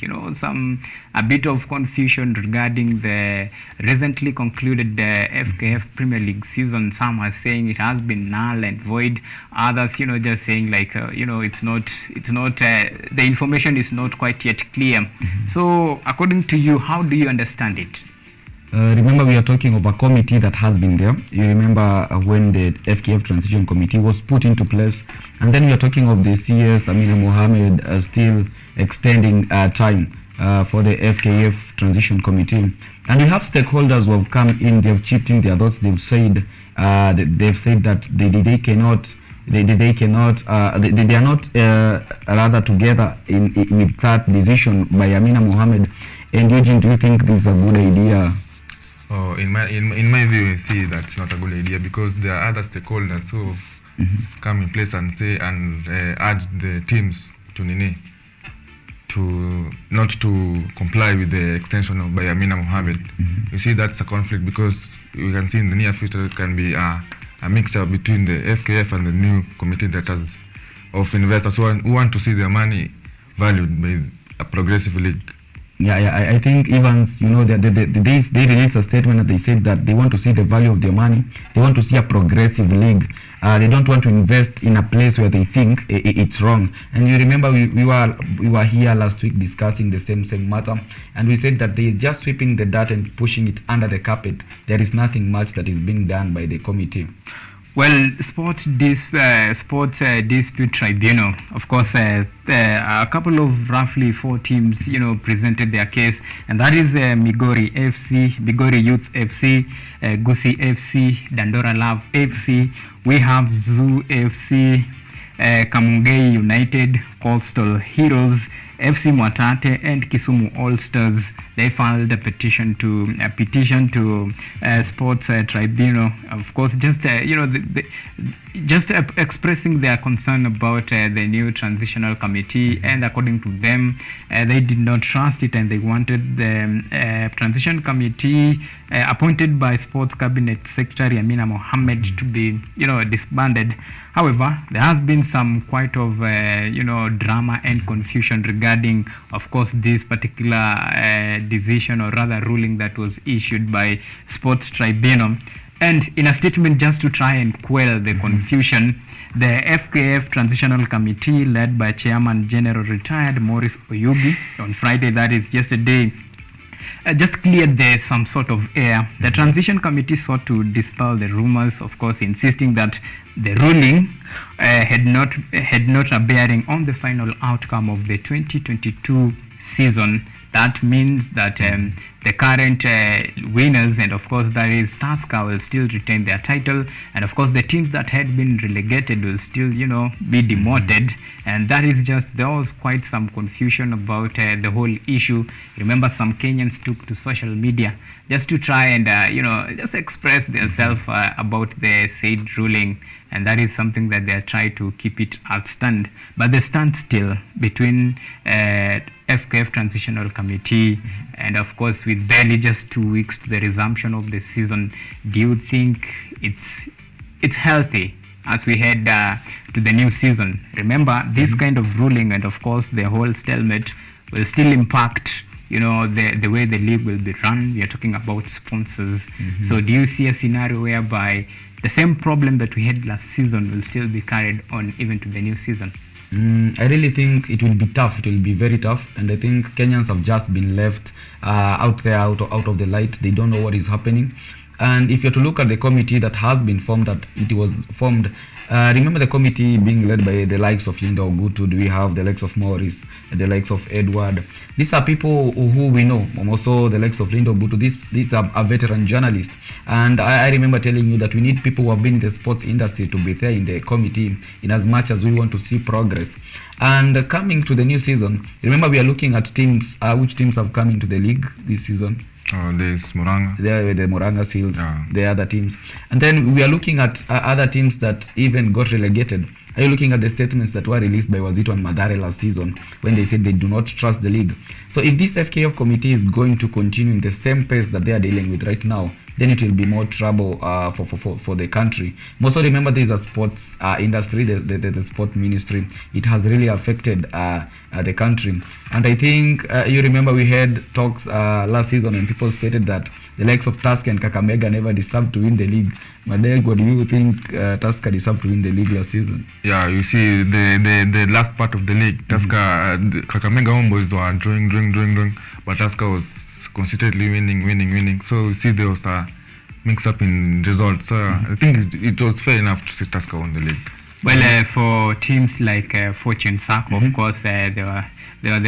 A bit of confusion regarding the recently concluded FKF Premier League season. Some are saying it has been null and void. Others, just saying it's not. The information is not quite yet clear. Mm-hmm. So, according to you, how do you understand it? Remember, we are talking of a committee that has been there. You remember when the FKF Transition Committee was put into place, and then we are talking of the CS Amina Mohammed still extending time for the FKF Transition Committee. And we have stakeholders who have come in, they have chipped in their thoughts. They've said that they are not rather together with that decision by Amina Mohammed. And Eugene, do you think this is a good idea? Oh, in my view, I see that's not a good idea, because there are other stakeholders who have come in place and say and urge the teams to not to comply with the extension of by Amina Mohammed. You see, that's a conflict, because we can see in the near future it can be a mixture between the FKF and the new committee that has of investors who want to see their money valued by a progressive league. Yeah, I think Evans, they released a statement that they said that they want to see the value of their money. They want to see a progressive league. They don't want to invest in a place where they think it's wrong. And you remember we were here last week discussing the same matter, and we said that they're just sweeping the dirt and pushing it under the carpet. There is nothing much that is being done by the committee. Well, sports dispute tribunal. Of course, a couple of roughly 4 teams, presented their case, and that is Migori FC, Migori Youth FC, Gusii FC, Dandora Love FC. We have Zoo FC, Kamungei United, Coastal Heroes, FC Mwatate, and Kisumu All Stars. They filed a petition to sports tribunal. Of course, just expressing their concern about the new transitional committee, and according to them, they did not trust it, and they wanted the transition committee appointed by Sports Cabinet Secretary Amina Mohammed to be disbanded. However, there has been some quite of drama and confusion regarding, of course, this particular decision, or rather ruling, that was issued by Sports Tribunal. And in a statement just to try and quell the confusion, the FKF Transitional Committee, led by Chairman General Retired Maurice Oyugi, on Friday, that is yesterday, just cleared some sort of air. The Transition Committee sought to dispel the rumors, of course, insisting that the ruling had not a bearing on the final outcome of the 2022 season. That means that the current winners, and of course that is Tusker, will still retain their title, and of course the teams that had been relegated will still be demoted. And that is just, there was quite some confusion about the whole issue. Remember, some Kenyans took to social media just to try and just express themselves about the said ruling, and that is something that they are trying to keep it at stand. But the stand still between FKF Transitional Committee, and of course with barely just 2 weeks to the resumption of the season, do you think it's healthy as we head to the new season? Remember, this kind of ruling, and of course the whole stalemate, will still impact the way the league will be run. We are talking about sponsors. So do you see a scenario whereby the same problem that we had last season will still be carried on even to the new season? I really think it will be tough. It will be very tough, and I think Kenyans have just been left out there, out of the light. They don't know what is happening. And if you're to look at the committee that has been formed, remember the committee being led by the likes of Linda Ogutu. We have the likes of Morris, the likes of Edward. These are people who we know. Also the likes of Linda Ogutu. These are a veteran journalist. And I remember telling you that we need people who have been in the sports industry to be there in the committee, in as much as we want to see progress. And coming to the new season, remember we are looking at teams, which teams have come into the league this season. There's Moranga. There the Moranga Seals, the other teams. And then we are looking at other teams that even got relegated. Are you looking at the statements that were released by Wazito and Mathare last season when they said they do not trust the league? So if this FKF committee is going to continue in the same pace that they are dealing with right now, then it will be more trouble for the country. Also remember, there is a sports industry, the sport ministry. It has really affected the country. And I think you remember we had talks last season, and people stated that the likes of Tusker and Kakamega never deserved to win the league. Madeg, what do you think Tusker deserved to win the league last season? Yeah, you see the last part of the league, Tusker, Kakamega Homeboys were drawing, but Tusker was consistently winning. So you see there was a mix up in results. So I think it was fair enough to see Tusker won the league. Well, for teams like Fortune Sacco, of course, they were the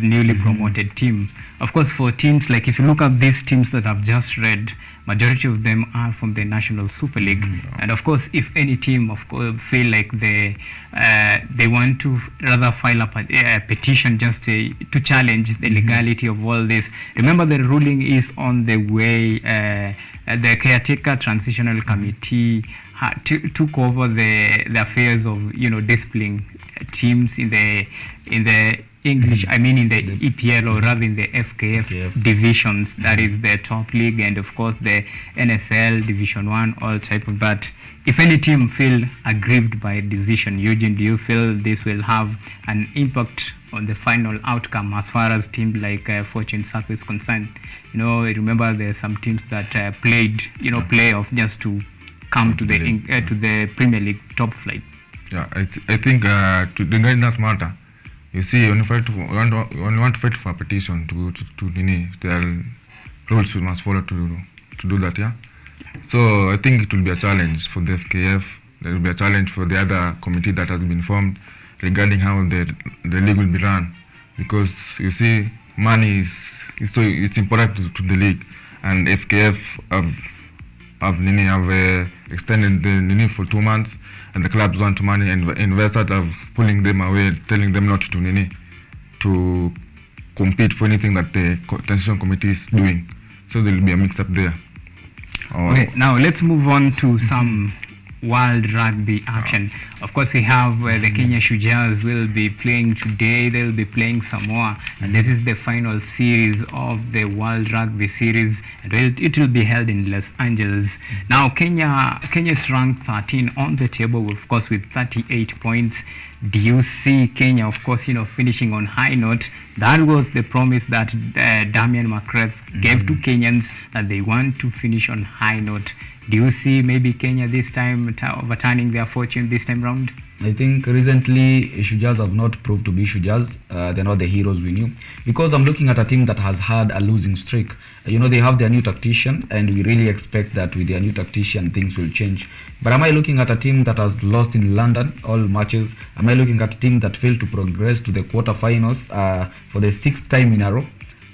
newly promoted team. Of course, for teams like, if you look at these teams that I've just read, majority of them are from the National Super League. And of course, if any team feel like they want to rather file a petition just to challenge the legality of all this, remember the ruling is on the way. The caretaker transitional committee took over the affairs of disciplining teams in the English, I mean in the EPL, or rather in the FKF divisions, that is the top league, and of course the NSL, Division 1, all type of that. If any team feel aggrieved by a decision, Eugene, do you feel this will have an impact on the final outcome as far as teams like Fortune Sacco is concerned? Remember there's some teams that played, playoff just to come to the Premier League top flight. Yeah, I think regarding that matter, you see, when you want to fight for a petition to there are rules you must follow to do that, yeah. So I think it will be a challenge for the FKF. There will be a challenge for the other committee that has been formed regarding how the league will be run, because you see, money is so it's important to the league, and FKF have extended the Nini for 2 months, and the clubs want money, and investors are pulling them away, telling them not to compete for anything that the transition committee is doing. So there will be a mix up there. Okay, now let's move on to some World Rugby action. Of course, we have the Kenya Shujaas will be playing today. They'll be playing Samoa, and this is the final series of the World Rugby series, and it will be held in Los Angeles. Now, Kenya is ranked 13 on the table, of course, with 38 points. Do you see Kenya, of course, finishing on high note? That was the promise that Damian McRae gave to Kenyans, that they want to finish on high note. Do you see maybe Kenya this time overturning their fortune this time round? I think recently Shujaas have not proved to be Shujaas. They're not the heroes we knew, because I'm looking at a team that has had a losing streak. They have their new tactician, and we really expect that with their new tactician things will change. But am I looking at a team that has lost in London all matches? Am I looking at a team that failed to progress to the quarterfinals for the 6th time in a row?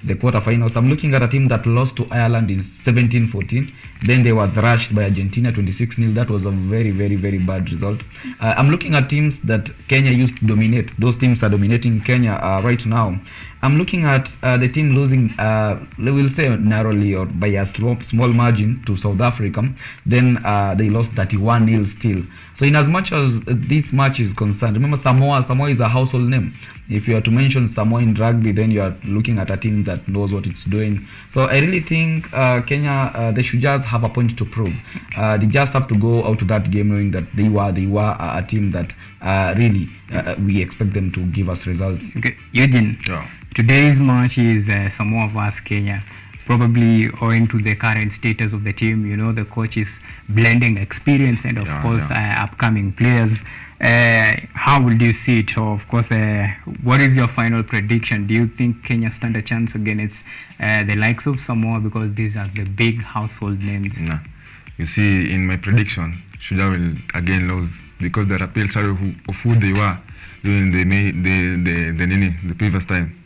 The quarterfinals. I'm looking at a team that lost to Ireland in 17-14. Then they were thrashed by Argentina 26-0. That was a very, very, very bad result. I'm looking at teams that Kenya used to dominate. Those teams are dominating Kenya right now. I'm looking at the team losing, we'll say narrowly or by a small margin to South Africa. Then they lost 31-0 still. So in as much as this match is concerned, remember Samoa is a household name. If you are to mention Samoa in rugby, then you are looking at a team that knows what it's doing. So I really think Kenya, the Shujaas have a point to prove. They just have to go out to that game knowing that they were a team that really we expect them to give us results. Okay, Eugene. Yeah. Today's match is Samoa vs Kenya. Probably owing to the current status of the team, the coach is blending experience and of course upcoming players. How would you see it? Or of course, what is your final prediction? Do you think Kenya stand a chance against the likes of Samoa, because these are the big household names? No. You see, in my prediction, Shujaa will again lose, because the real shadow of who they were during the previous time.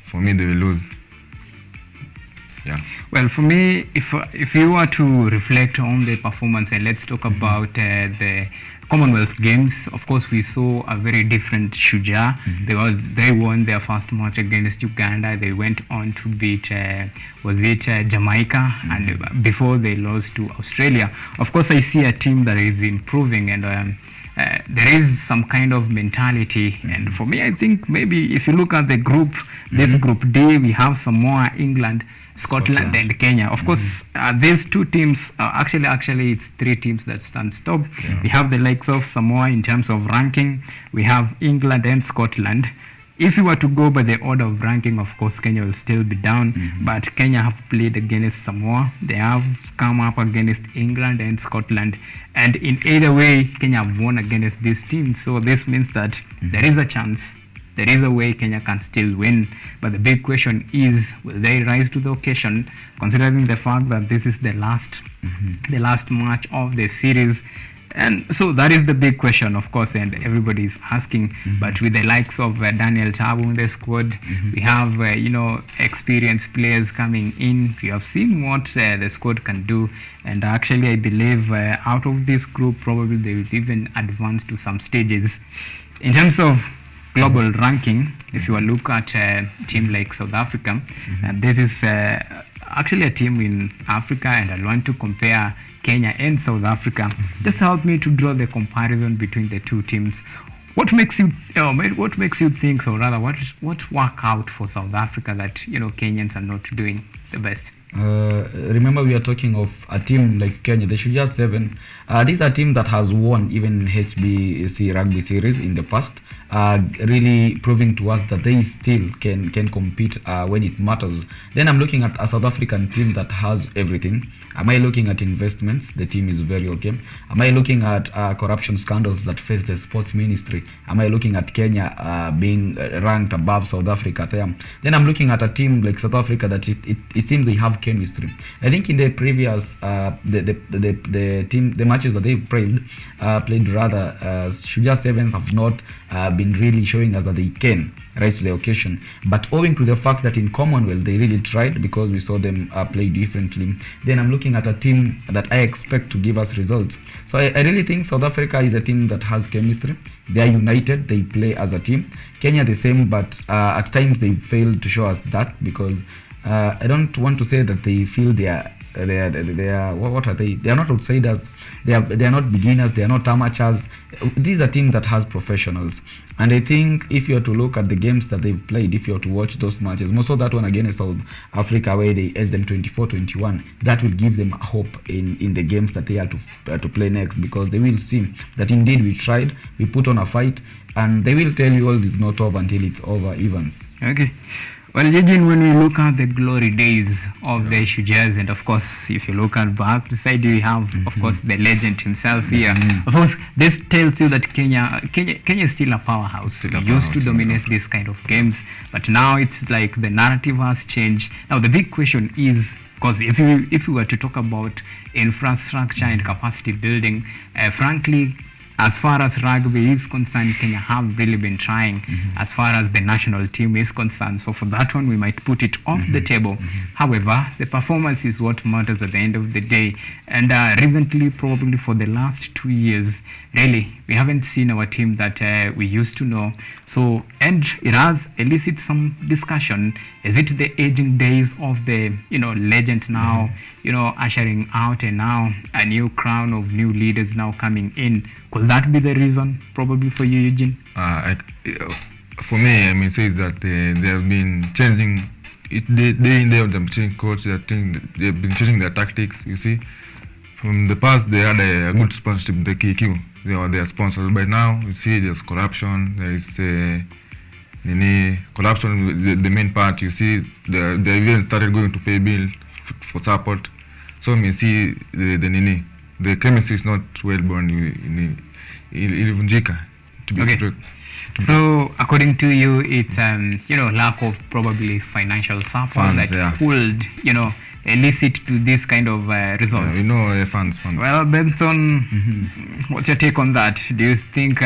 For me, they will lose. Yeah. Well, for me, if you were to reflect on the performance, and let's talk about the Commonwealth Games, of course, we saw a very different Shujaa, because they won their first match against Uganda. They went on to beat, Jamaica, and before they lost to Australia. Of course, I see a team that is improving, and there is some kind of mentality. And for me, I think maybe if you look at the group, this Group D, we have Samoa, England, Scotland and Kenya. Of course, these two teams, actually it's 3 teams that stand top. We have the likes of Samoa in terms of ranking. We have England and Scotland. If you were to go by the order of ranking, of course, Kenya will still be down. But Kenya have played against Samoa. They have come up against England and Scotland. And in either way, Kenya have won against these teams. So this means that there is a chance. There is a way Kenya can still win, but the big question is, will they rise to the occasion, considering the fact that this is the last match of the series? And so that is the big question, of course, and everybody is asking. But with the likes of Daniel Tabu in the squad, we have experienced players coming in. We have seen what the squad can do, and actually I believe out of this group, probably they will even advance to some stages. In terms of global ranking, if you look at a team like South Africa, this is actually a team in Africa, and I want to compare Kenya and South Africa. Just help me to draw the comparison between the two teams. What makes you think, or rather, what work out for South Africa that Kenyans are not doing the best? Remember, we are talking of a team like Kenya, the Shujaa 7. This is a team that has won even HBC rugby series in the past, really proving to us that they still can compete when it matters. Then I'm looking at a South African team that has everything. Am I looking at investments? The team is very okay. Am I looking at corruption scandals that face the sports ministry? Am I looking at Kenya being ranked above South Africa there? Then I'm looking at a team like South Africa that it seems they have have chemistry. I think in the previous the matches that they've played rather, Shujaa Sevens have not been really showing us that they can rise to the occasion. But owing to the fact that in Commonwealth they really tried, because we saw them play differently, then I'm looking at a team that I expect to give us results. So I really think South Africa is a team that has chemistry. They are united, they play as a team. Kenya the same, but at times they fail to show us that, because I don't want to say that they feel they are what are they? They are not outsiders. They are not beginners. They are not amateurs. This is a team that has professionals, and I think if you are to look at the games that they've played, if you are to watch those matches, most of that one against South Africa where they edged them 24-21, that will give them hope in the games that they are to play next, because they will see that indeed we tried, we put on a fight, and they will tell you all is not over until it's over, Evans. Okay. Well, Eugene, when we look at the glory days of the Shujaas, and of course, if you look at back side, we have, of course, the legend himself here. Of course, this tells you that Kenya is still a powerhouse. We used to dominate these kind of games, but now it's like the narrative has changed. Now, the big question is, because if we were to talk about infrastructure and capacity building, frankly, as far as rugby is concerned, Kenya have really been trying as far as the national team is concerned. So for that one, we might put it off the table. However, the performance is what matters at the end of the day. And recently, probably for the last 2 years, really, we haven't seen our team that we used to know. So, and it has elicited some discussion. Is it the aging days of the, legend now, ushering out and now a new crown of new leaders now coming in? Could that be the reason, probably, for you, Eugene? For me, I mean, say that they have been changing it day in day of them changing coach. They've been changing their tactics. You see, from the past they had a good sponsorship, the KQ. They are sponsors. But now you see there's corruption. There is corruption. The main part. You see, they even started going to pay bill for support. So you see the chemistry is not well born. Ilivunjika. Okay. So according to you, it's lack of probably financial support funds, that could elicit to this kind of results. Funds. Well, Benson, what's your take on that? Do you think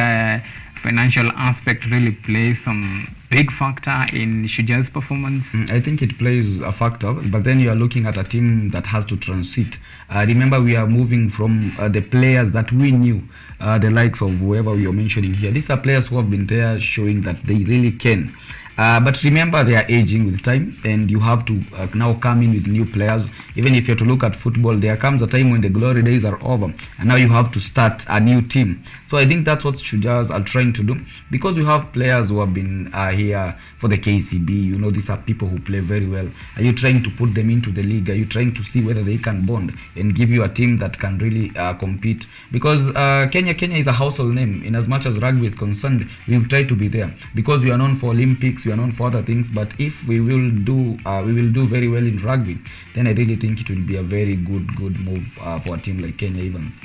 financial aspect really plays some big factor in Shujaa's performance? I think it plays a factor, but then you are looking at a team that has to transit. Remember, we are moving from the players that we knew, the likes of whoever we are mentioning here. These are players who have been there showing that they really can. But remember, they are aging with time, and you have to now come in with new players. Even if you're to look at football, there comes a time when the glory days are over, and now you have to start a new team. So I think that's what Shujaas are trying to do, because we have players who have been here for the KCB. These are people who play very well. Are you trying to put them into the league? Are you trying to see whether they can bond and give you a team that can really compete? Because Kenya is a household name. In as much as rugby is concerned, we've tried to be there, because we are known for Olympics. We are known for other things, but if we will do very well in rugby, then I really think it will be a very good move for a team like Kenya Evans.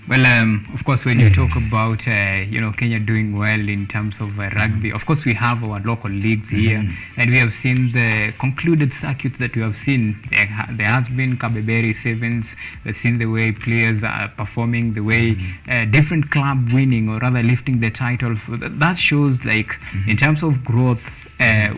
Well, of course, when you talk about Kenya doing well in terms of rugby, of course we have our local leagues here, and we have seen the concluded circuits that we have seen. There has been Kabeberi Sevens. We've seen the way players are performing, the way different club winning or rather lifting the title. That shows like in terms of growth,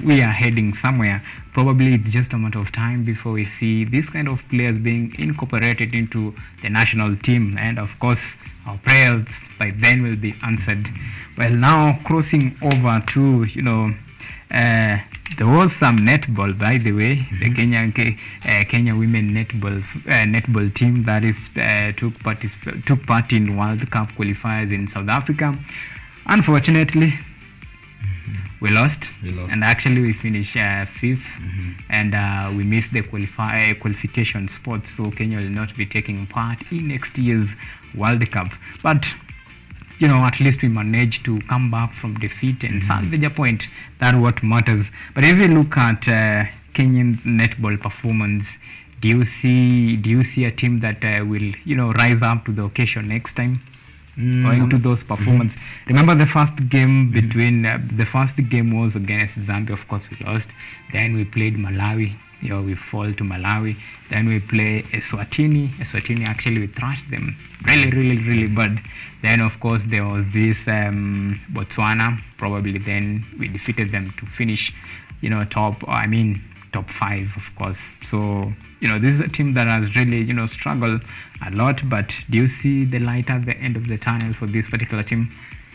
we are heading somewhere. Probably it's just a matter of time before we see this kind of players being incorporated into the national team, and of course our prayers by then will be answered. Well, now crossing over to there was some netball, by the way. The Kenya women netball team that is took part in World Cup qualifiers in South Africa. Unfortunately, we lost, and actually we finished fifth, and we missed the qualification spot, so Kenya will not be taking part in next year's World Cup. But at least we managed to come back from defeat and salvage a point. That's what matters. But if you look at Kenyan netball performance, do you see a team that will rise up to the occasion next time? Going to those performance. Remember the first game the first game was against Zambia. Of course we lost. Then we played Malawi. we fall to Malawi. Then we play Eswatini. Eswatini, actually, we thrashed them really bad. Then, of course, there was this Botswana. Probably then we defeated them to finish, top 5, of course. So, this is a team that has really, struggled a lot. But do you see the light at the end of the tunnel for this particular team?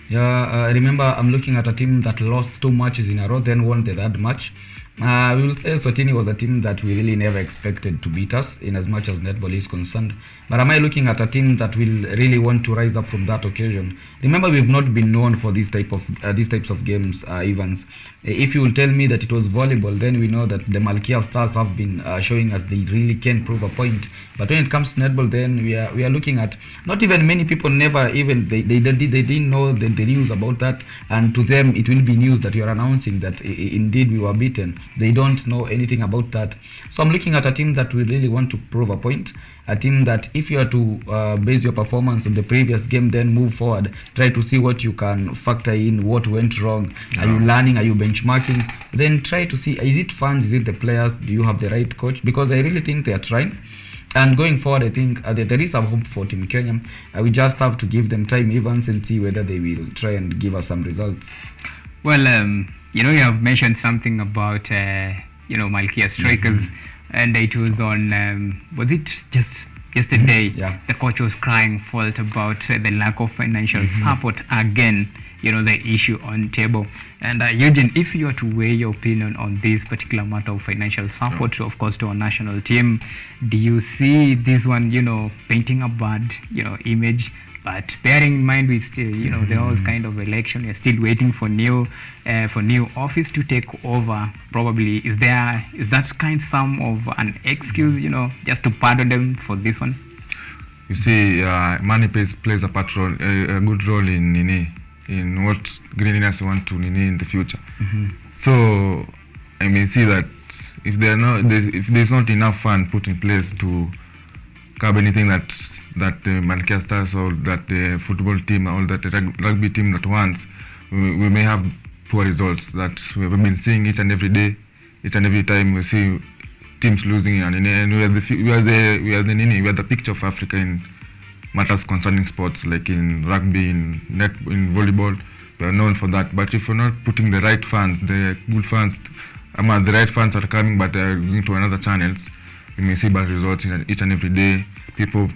Yeah, remember, I'm looking at a team that lost 2 matches in a row, then won the third match. We will say Swatini was a team that we really never expected to beat us in as much as netball is concerned. But am I looking at a team that will really want to rise up from that occasion? Remember, we've not been known for these types of games, Evans. If you will tell me that it was volleyball, then we know that the Malkia Stars have been showing us they really can prove a point. But when it comes to netball, then we are looking at not even many people never even they didn't know the news about that, and to them it will be news that you are announcing that indeed we were beaten. They don't know anything about that. So I'm looking at a team that will really want to prove a point. A team that if you are to base your performance on the previous game, then move forward, try to see what you can factor in, what went wrong. Are you learning? Are you benchmarking? Then try to see, is it fans? Is it the players? Do you have the right coach? Because I really think they are trying. And going forward, I think there is some hope for Team Kenya. We just have to give them time, Evans, and see whether they will try and give us some results. Well, you have mentioned something about, Malkia Strikers. And it was on, was it just yesterday? Yeah. The coach was crying fault about the lack of financial support again, the issue on table. And Eugene, if you were to weigh your opinion on this particular matter of financial support, of course, to our national team, do you see this one, painting a bad, image? But bearing in mind, we still, there was kind of election. We're still waiting for new office to take over. Probably, is that kind some of an excuse, just to pardon them for this one? You see, money plays a good role in what Greenliness want to in the future. So I may see that if there's not enough fund put in place to curb anything that the Malkia Stars or that the football team or that the rugby team that wants, we may have poor results that we have been seeing each and every day, each and every time we see teams losing, and we are the picture of Africa in matters concerning sports, like in rugby, in volleyball. We are known for that. But if we're not putting the right funds, the good funds, the right funds are coming, but they are going to another channels, we may see bad results each and every day. People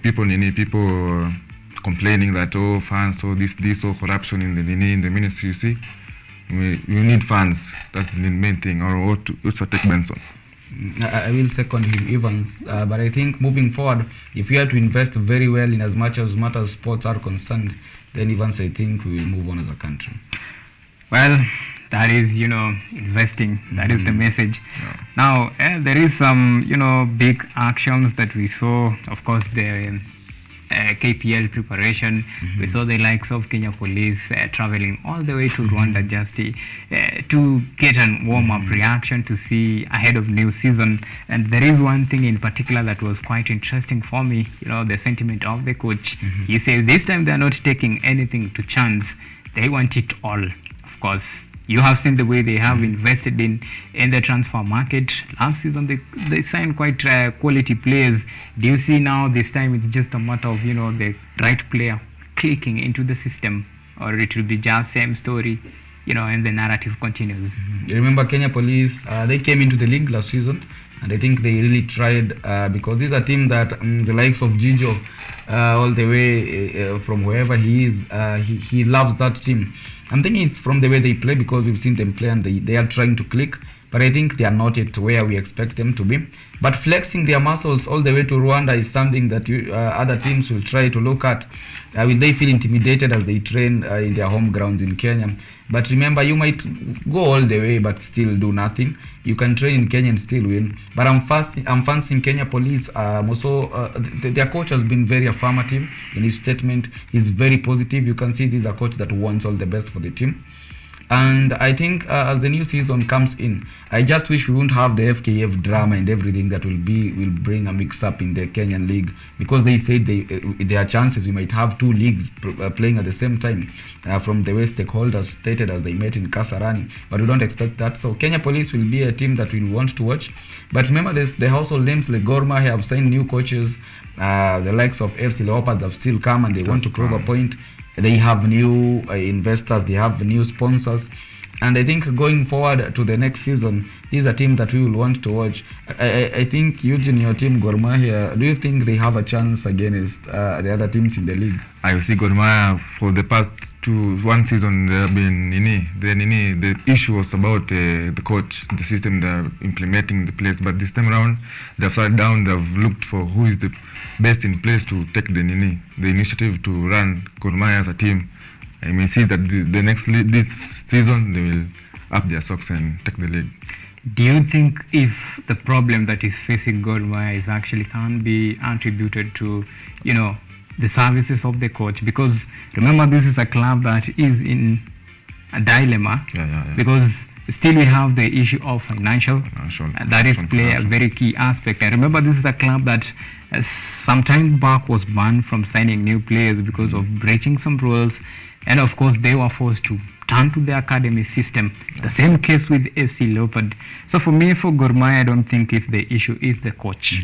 complaining that fans, this corruption in the ministry. You see, we need funds. That's the main thing. Or also take Benson. I will second him, Evans. But I think moving forward, if we have to invest very well in as much as matters sports are concerned, then Evans, I think we will move on as a country. Well, that is, investing. That is the message. Yeah. Now, there is some, big actions that we saw. Of course, the KPL preparation. We saw the likes of Kenya Police traveling all the way to Rwanda just to get a warm-up reaction to see ahead of new season. And there is one thing in particular that was quite interesting for me, the sentiment of the coach. He says this time they're not taking anything to chance. They want it all. Of course, you have seen the way they have invested in the transfer market. Last season, they signed quite quality players. Do you see now this time it's just a matter of, the right player clicking into the system, or it will be just same story, and the narrative continues? You remember Kenya Police, they came into the league last season, and I think they really tried because this is a team that the likes of Gijo, all the way from wherever he is, he loves that team. I'm thinking it's from the way they play, because we've seen them play and they are trying to click, but I think they are not yet where we expect them to be. But flexing their muscles all the way to Rwanda is something that other teams will try to look at. Will they feel intimidated as they train in their home grounds in Kenya? But remember, you might go all the way but still do nothing. You can train in Kenya and still win. But I'm fancying Kenya Police. Their coach has been very affirmative in his statement. He's very positive. You can see this is a coach that wants all the best for the team. And I think as the new season comes in, I just wish we wouldn't have the FKF drama and everything that will bring a mix-up in the Kenyan league, because they said there are chances we might have two leagues playing at the same time from the way stakeholders stated as they met in Kasarani, but we don't expect that. So Kenya Police will be a team that we'll want to watch. But remember, the household names like Gor Mahia have signed new coaches. The likes of FC Leopards have still come and they want to prove a point. They have new investors, they have new sponsors, and I think going forward to the next season, this is a team that we will want to watch. I think Eugene, your team Gor Mahia, do you think they have a chance against the other teams in the league? I see Gor Mahia for the past one season they have been the issue was about the coach, the system they're implementing the place, but this time around they've sat down, they've looked for who is the best in place to take the initiative to run Gor Mahia as a team. I may see that this season they will up their socks and take the league. Do you think if the problem that is facing Gor Mahia is actually can be attributed to, the services of the coach? Because remember, this is a club that is in a dilemma. Because still we have the issue of financial. That is play a very key aspect. I remember this is a club that some time back was banned from signing new players because of breaching some rules, and of course they were forced to turn to the academy system. The same case with FC Leopard. So for me, for Gor Mahia, I don't think if the issue is the coach.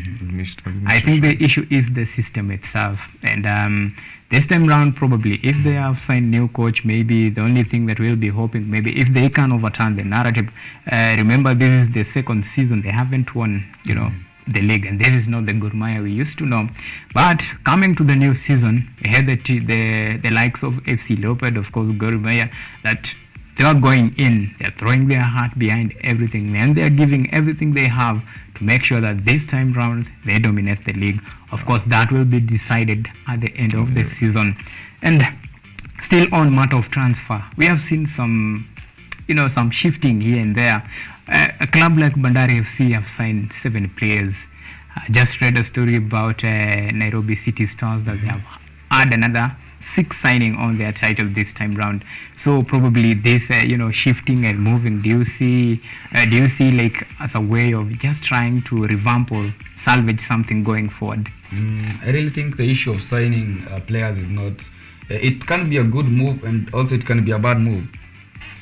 I think the issue is the system itself. And this time round, probably, if they have signed new coach, maybe the only thing that we'll be hoping, maybe if they can overturn the narrative. Remember, this is the second season. They haven't won, the league, and this is not the Gor Mahia we used to know. But coming to the new season, we had the likes of FC Leopard, of course, Gor Mahia, that they are going in, they're throwing their heart behind everything, and they're giving everything they have to make sure that this time round they dominate the league. Of course, that will be decided at the end of the season. And still on matter of transfer, we have seen some shifting here and there. A club like Bandari FC have signed 7 players. Just read a story about Nairobi City Stars that they have had another 6 signing on their title this time round. So probably this, shifting and moving. Do you see like as a way of just trying to revamp or salvage something going forward? I really think the issue of signing players is not. It can be a good move and also it can be a bad move.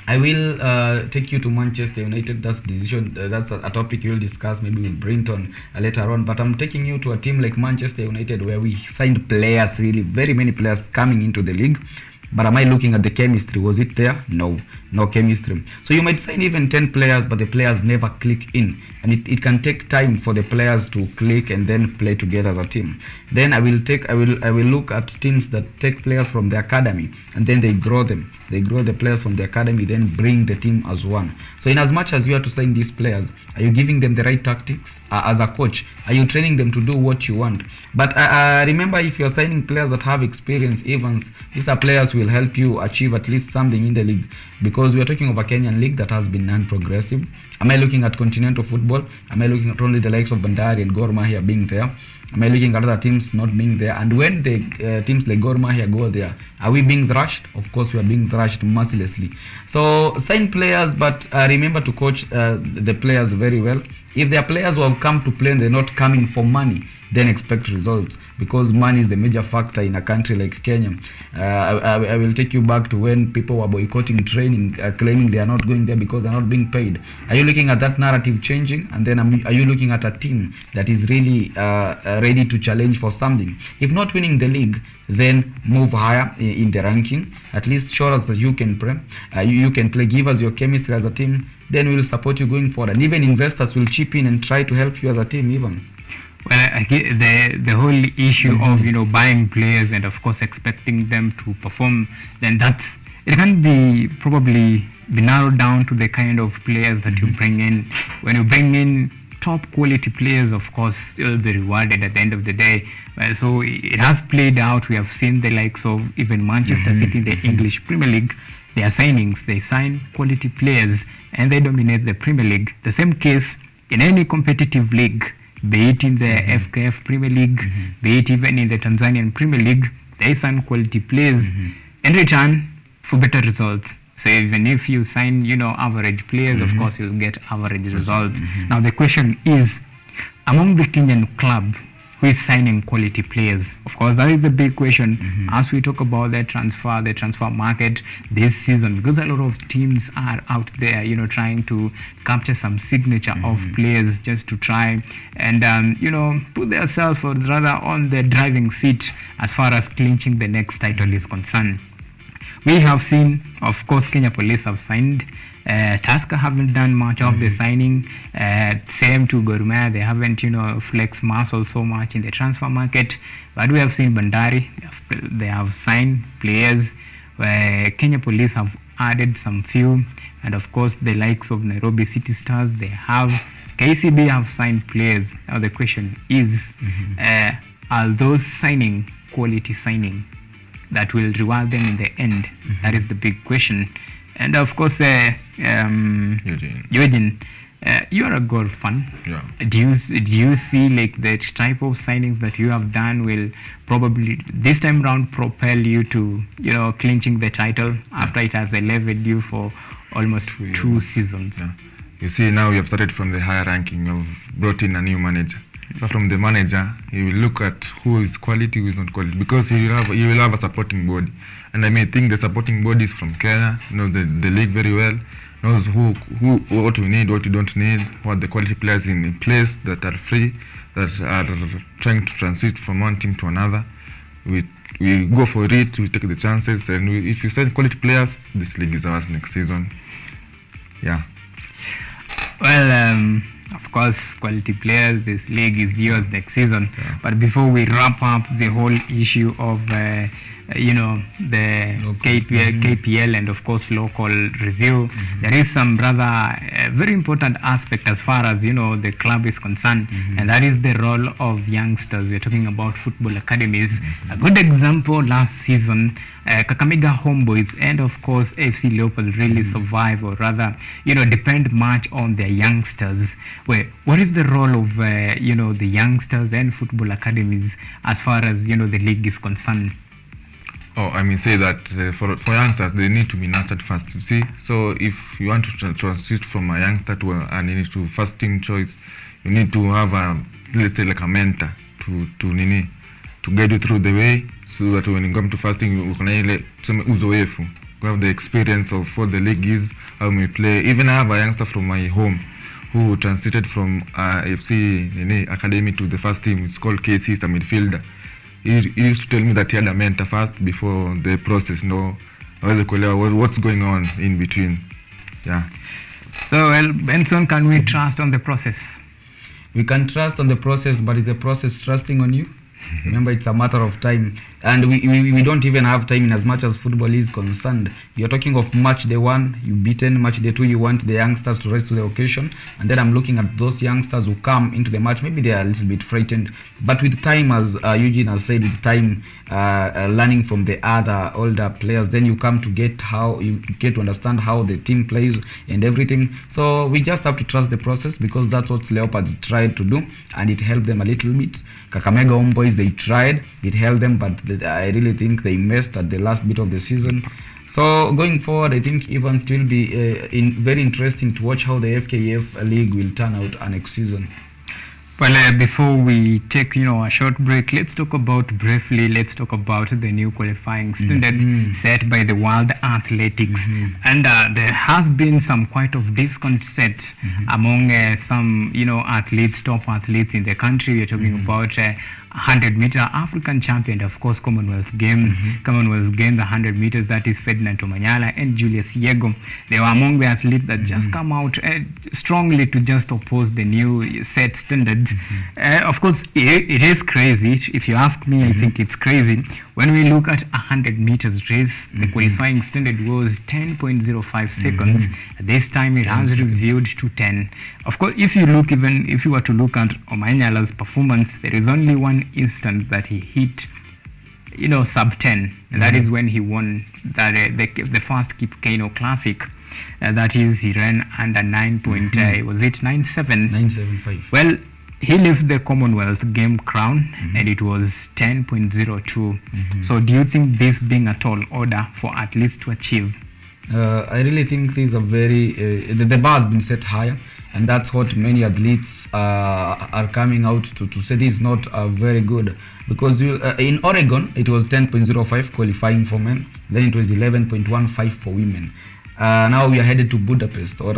I will take you to Manchester United. That's decision. That's a topic you'll discuss maybe with Brinton later on. But I'm taking you to a team like Manchester United where we signed players, really very many players coming into the league. But am I looking at the chemistry? Was it there? No chemistry. So you might sign even 10 players, but the players never click in. And it can take time for the players to click and then play together as a team. Then I will look at teams that take players from the academy and then they grow them. They grow the players from the academy, then bring the team as one. So in as much as you are to sign these players, are you giving them the right tactics as a coach? Are you training them to do what you want? But remember, if you're signing players that have experience, Evans, these are players who will help you achieve at least something in the league, because we are talking of a Kenyan league that has been non-progressive. Am I looking at continental football? Am I looking at only the likes of Bandari and Gor Mahia being there? Am I looking at other teams not being there? And when the teams like Gor Mahia go there, are we being thrashed? Of course, we are being thrashed mercilessly. So sign players, but remember to coach the players very well. If there are players who have come to play and they're not coming for money, then expect results, because money is the major factor in a country like Kenya. I will take you back to when people were boycotting training, claiming they are not going there because they're not being paid. Are you looking at that narrative changing? And then are you looking at a team that is really ready to challenge for something? If not winning the league, then move higher in the ranking. At least show us that you can play. You can play. Give us your chemistry as a team. Then we will support you going forward. And even investors will chip in and try to help you as a team, Evans. Well, I get the whole issue of buying players and of course expecting them to perform. Then it can be probably be narrowed down to the kind of players that you bring in. When you bring in top quality players, of course, you'll be rewarded at the end of the day. So it has played out. We have seen the likes of even Manchester City in the English Premier League. Their signings, they sign quality players and they dominate the Premier League. The same case in any competitive league, be it in the FKF Premier League, be it even in the Tanzanian Premier League, they sign quality players in return for better results. So even if you sign, average players, of course you'll get average results. Now the question is, among the Kenyan club, who is signing quality players? Of course, that is the big question as we talk about the transfer market this season, because a lot of teams are out there, trying to capture some signature of players just to try and, put themselves or rather on the driving seat as far as clinching the next title is concerned. We have seen, of course, Kenya Police have signed. Tusker haven't done much of the signing. Same to Gor Mahia, they haven't, flexed muscle so much in the transfer market. But we have seen Bandari, they have signed players. Kenya Police have added some few, and of course the likes of Nairobi City Stars, they have. KCB have signed players. Now the question is, are those signing quality signing that will reward them in the end? That is the big question. And of course, Eugene, you are a golf fan. Yeah. Do you see like the type of signings that you have done will probably this time round propel you to clinching the title after it has eluded you for almost 2 seasons? Yeah. You see, now we have started from the higher ranking. You've brought in a new manager. So from the manager, he will look at who is quality, who is not quality, because he will have a supporting body. And I may think the supporting body is from Kenya, knows the league very well, knows what we need, what we don't need, what the quality players in place that are free, that are trying to transit from one team to another. We go for it, we take the chances, and if you sign quality players, this league is ours next season. Yeah. Well, of course, quality players, this league is yours next season. Yeah. But before we wrap up the whole issue of, the KPL and of course local review, there is some rather very important aspect as far as, the club is concerned, and that is the role of youngsters. We're talking about football academies. A good example last season, Kakamega Homeboys and of course FC Leopards really survive, or rather, depend much on their youngsters. What is the role of, the youngsters and football academies as far as, the league is concerned? Oh, I mean, say that for youngsters, they need to be nurtured first, you see. So if you want to transit from a youngster to first team choice, you need to have let's say like a mentor to guide you through the way, so that when you come to first team, you can have the experience of what the league is, how we play. Even I have a youngster from my home who transited from FC Academy to the first team. It's called KC, he's a midfielder. He used to tell me that he had a mentor first before the process, what's going on in between. Yeah. So, Benson, can we trust on the process? We can trust on the process, but is the process trusting on you? Remember, it's a matter of time, and we don't even have time in as much as football is concerned. You're talking of match day 1, you beaten, match day 2, you want the youngsters to rise to the occasion, and then I'm looking at those youngsters who come into the match, maybe they are a little bit frightened, but with time, as Eugene has said, with time, learning from the other older players, then you come to get to understand how the team plays and everything. So we just have to trust the process, because that's what Leopards tried to do, and it helped them a little bit. Kakamega Homeboys, they tried, it helped them, but I really think they missed at the last bit of the season. So going forward, I think even still be very interesting to watch how the FKF league will turn out next season. Well, before we take a short break, let's talk about the new qualifying standard set by the World Athletics, and there has been some quite of discontent among some athletes, top athletes in the country. We're talking about 100-meter African champion, of course, Commonwealth game, the 100 meters, that is Ferdinand Omanyala and Julius Yego. They were among the athletes that just come out strongly to just oppose the new set standards. Of course, it is crazy. If you ask me, I think it's crazy. When we look at 100 meters race, the qualifying standard was 10.05 seconds. This time it has reviewed to 10. Of course, if you were to look at Omanyala's performance, there is only one instant that he hit, sub 10, and that is when he won the first Kip Keino Classic. That is, he ran under 9.97. Well, he left the Commonwealth game crown, and it was 10.02. So do you think this being a tall order for athletes to achieve? I really think these are very the bar has been set higher, and that's what many athletes are coming out to say this is not very good, because in Oregon it was 10.05 qualifying for men, then it was 11.15 for women. Now we are headed to Budapest, or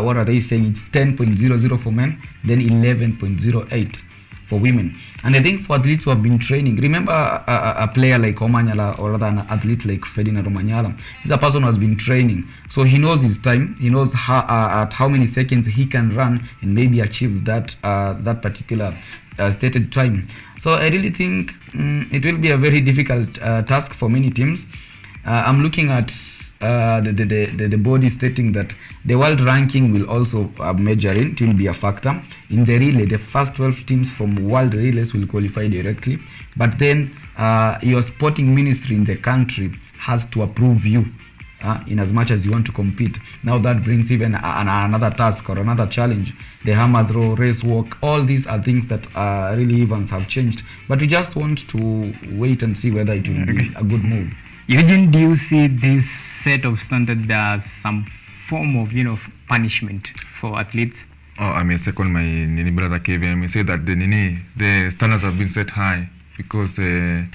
what are they saying? It's 10.00 for men, then 11.08 for women. And I think for athletes who have been training, remember a player like Omanyala, or rather an athlete like Ferdinand Omanyala, he's a person who has been training, so he knows his time, he knows at how many seconds he can run and maybe achieve that particular stated time. So I really think it will be a very difficult task for many teams. I'm looking at the body stating that the world ranking will also major in. It will be a factor in the relay. The first 12 teams from world relays will qualify directly, but then your sporting ministry in the country has to approve you in as much as you want to compete. Now that brings even another task or another challenge. The hammer throw, race walk, all these are things that really events have changed, but we just want to wait and see whether it will be a good move. Eugene, do you see this set of standards as some form of, punishment for athletes? Oh, I may second my brother Kevin. I may say that the standards have been set high, because you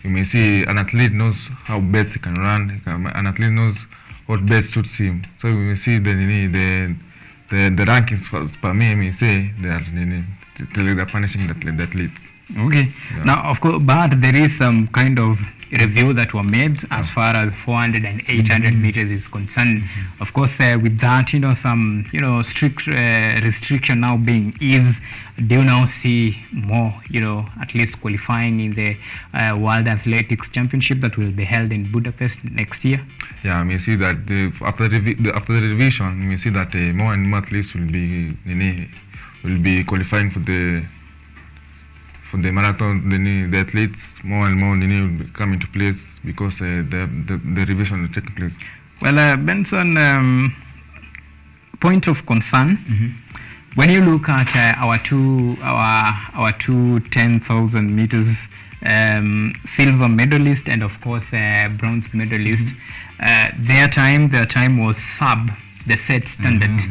may see an athlete knows how best he can run. An athlete knows what best suits him. So we may see the rankings for me. I may say they're punishing the athletes. Okay. Yeah. Now, of course, but there is some kind of review that were made as far as 400 and 800 meters is concerned. Of course, with that, some strict restriction now being eased, do you now see more, at least qualifying in the World Athletics Championship that will be held in Budapest next year? Yeah, I may see that after the revision, we may see that more and more athletes will be qualifying for the marathon. The athletes more and more will come into place, because the revision will take place. Well, Benson, point of concern. When you look at our two 10,000 meters silver medalist and of course bronze medalist, their time was sub the set standard.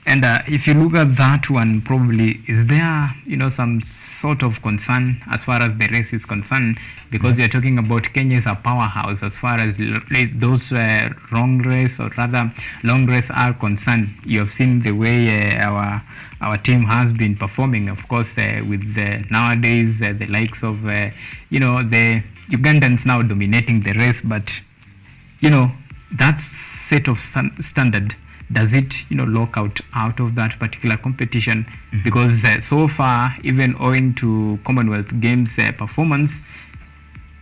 And if you look at that one, probably is there some sort of concern as far as the race is concerned, because you're talking about Kenya is a powerhouse as far as those long race or rather long race are concerned. You have seen the way our team has been performing, of course, with nowadays the likes of the Ugandans now dominating the race, but that set of standard, does it lock out of that particular competition? Because so far, even owing to Commonwealth Games performance,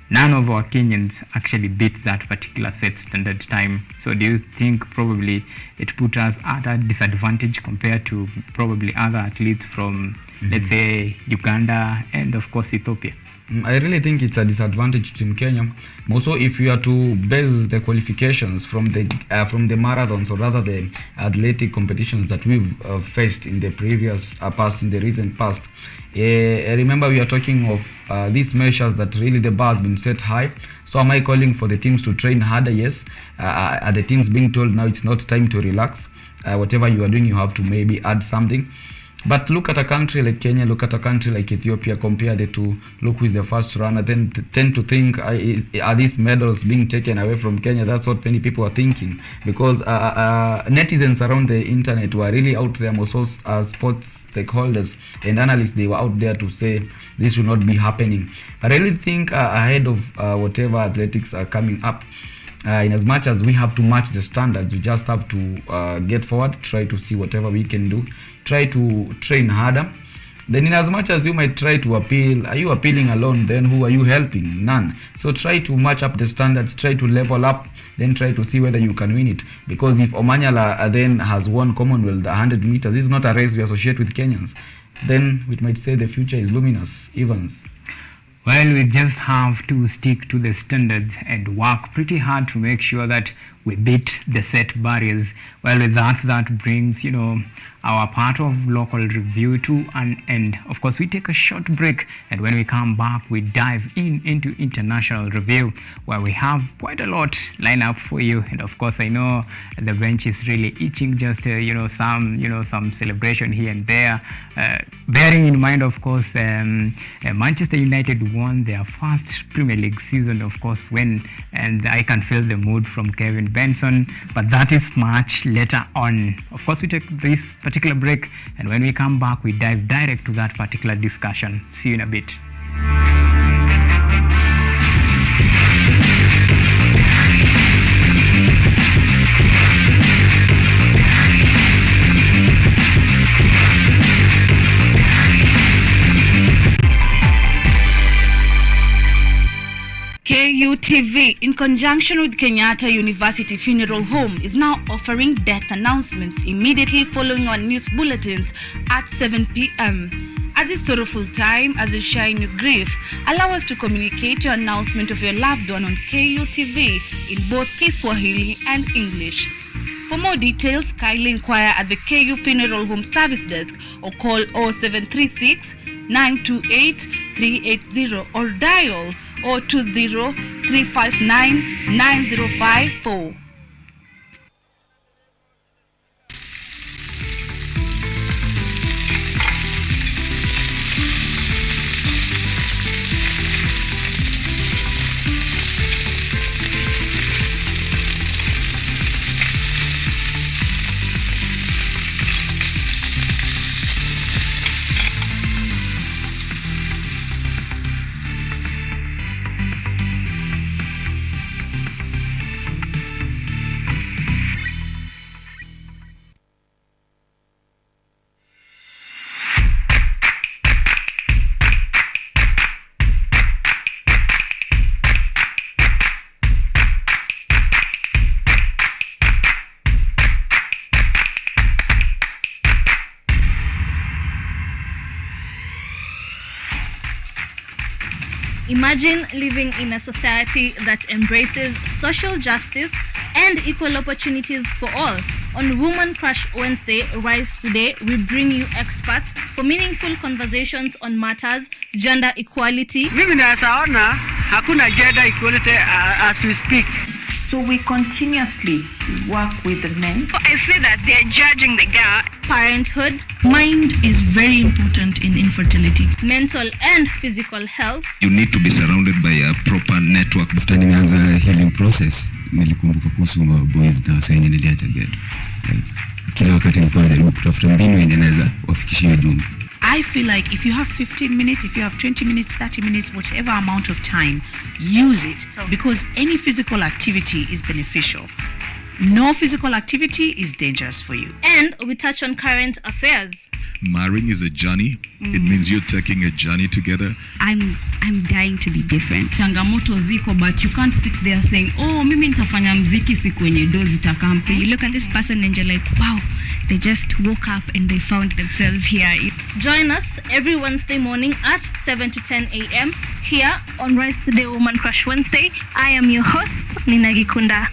none of our Kenyans actually beat that particular set standard time. So do you think probably it put us at a disadvantage compared to probably other athletes from let's say Uganda and of course Ethiopia? I really think it's a disadvantage to Team Kenya. Also, if you are to base the qualifications from the marathons, or rather the athletic competitions that we've faced in the previous past, in the recent past, remember we are talking of these measures that really the bar has been set high. So am I calling for the teams to train harder? Yes. Are the teams being told now it's not time to relax? Whatever you are doing, you have to maybe add something. But look at a country like Kenya, look at a country like Ethiopia, compare the two, look who is the first runner, then tend to think, are these medals being taken away from Kenya? That's what many people are thinking, because netizens around the internet were really out there, most sports stakeholders and analysts, they were out there to say this should not be happening. But I really think ahead of whatever athletics are coming up, in as much as we have to match the standards, we just have to get forward, try to see whatever we can do, try to train harder. Then in as much as you might try to appeal, are you appealing alone? Then who are you helping? None. So try to match up the standards, try to level up, then try to see whether you can win it. Because if Omanyala then has won Commonwealth 100 meters, this is not a race we associate with Kenyans, then we might say the future is luminous. Evans. Well, we just have to stick to the standards and work pretty hard to make sure that we beat the set barriers. Well, with that brings, our part of local review to an end. Of course, we take a short break, and when we come back, we dive into international review, where we have quite a lot lined up for you. And of course, I know the bench is really itching just some celebration here and there. Bearing in mind, of course, Manchester United won their first Premier League season, of course, and I can feel the mood from Kevin Benson, but that is much later on. Of course, we take this particular break, and when we come back, we dive direct to that particular discussion. See you in a bit. KUTV, in conjunction with Kenyatta University Funeral Home, is now offering death announcements immediately following our news bulletins at 7 p.m. At this sorrowful time, as you share in your grief, allow us to communicate your announcement of your loved one on KUTV in both Kiswahili and English. For more details, kindly inquire at the KU Funeral Home Service Desk or call 0736 928 380 or dial 020-359-9054. Imagine living in a society that embraces social justice and equal opportunities for all. On Woman Crush Wednesday, Rise Today, we bring you experts for meaningful conversations on matters gender equality. Mimi nasaona hakuna gender equality as we speak. So we continuously work with the men. I feel that they're judging the girl. Parenthood. Mind is very important in infertility. Mental and physical health. You need to be surrounded by a proper network. After nimeanza healing process, nilikumbuka kuhusu boys na wasenye niliacha ghetto. Like kila wakati nilikuwa najaribu kutafuta mbinu yenye naweza wafikishie ujumbe. I feel like if you have 15 minutes, if you have 20 minutes, 30 minutes, whatever amount of time, use it, because any physical activity is beneficial. No physical activity is dangerous for you. And we touch on current affairs. Marrying is a journey. It means you're taking a journey together. I'm dying to be different. Changamoto ziko, but you can't sit there saying, oh, mimi nitafanya mziki siku yenye dozi takampe. You look at this person and you're like, wow, they just woke up and they found themselves here. Join us every Wednesday morning at 7 to 10 a.m. here on Rise Today Woman Crush Wednesday. I am your host, Nina Gikunda.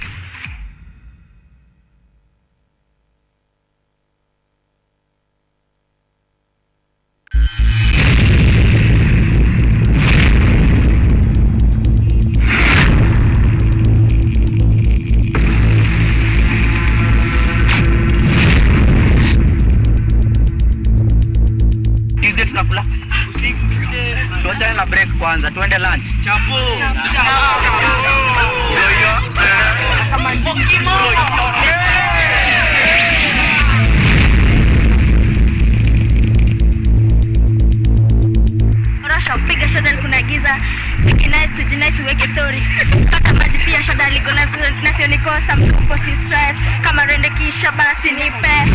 Tuachane na break kwanza, tuende lunch. Chapo. Rasha piga shada kuna giza. Sikinai tujinai siweke story. Pata maji pia shada liko nasio nikosa msuko si stress. Kama rende kisha basi nipe.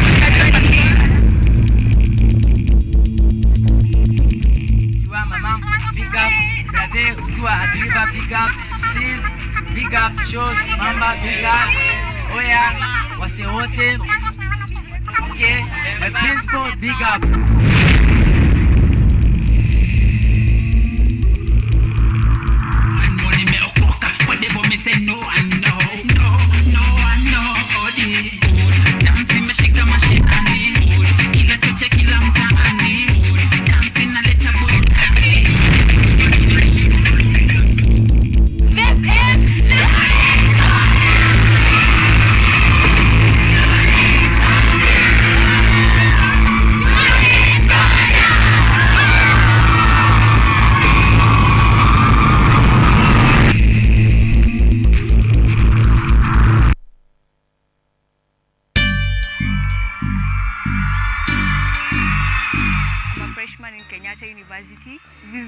Big up, Zade, ukiwa adiliva, big up, Sis, big up, Shows, Mamba, big up, Oya, wase wote, okay, my principal, big up.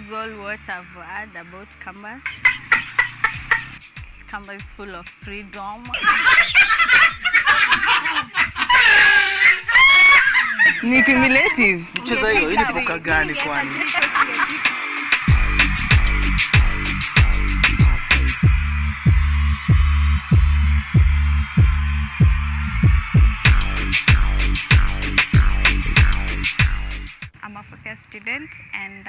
is all what I've heard about Kambas. Kamba is full of freedom. Ni cumulative. Mchezo hiyo ili poka gani kwani? I'm a fourth year student and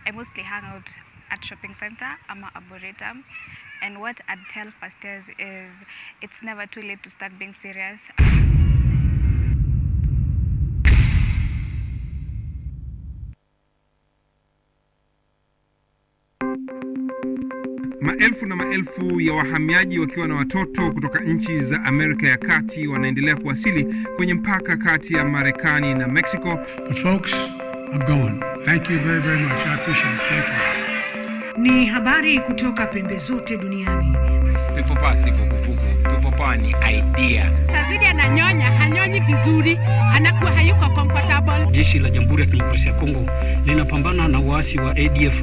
I mostly hang out at shopping center. I'm a arboretum, and what I'd tell first years is it's never too late to start being serious. Maelfu na maelfu ya wahamiaji wakiwa na watoto kutoka nchi za Amerika ya Kati wanaendelea kuwasili kwenye mpaka kati ya Marekani na Mexico. But folks, I'm going. Thank you very, very much. I appreciate it. Thank you. Ni habari kutoka pembe zote duniani. Pepo pasi kukufuku. Pepo pa ni idea. Sazidi ananyonya, hanyonyi vizuri, anakuwa hayuko comfortable. Jeshi la Jamhuri ya Kidemokrasia ya Kongo linapambana na waasi wa ADF.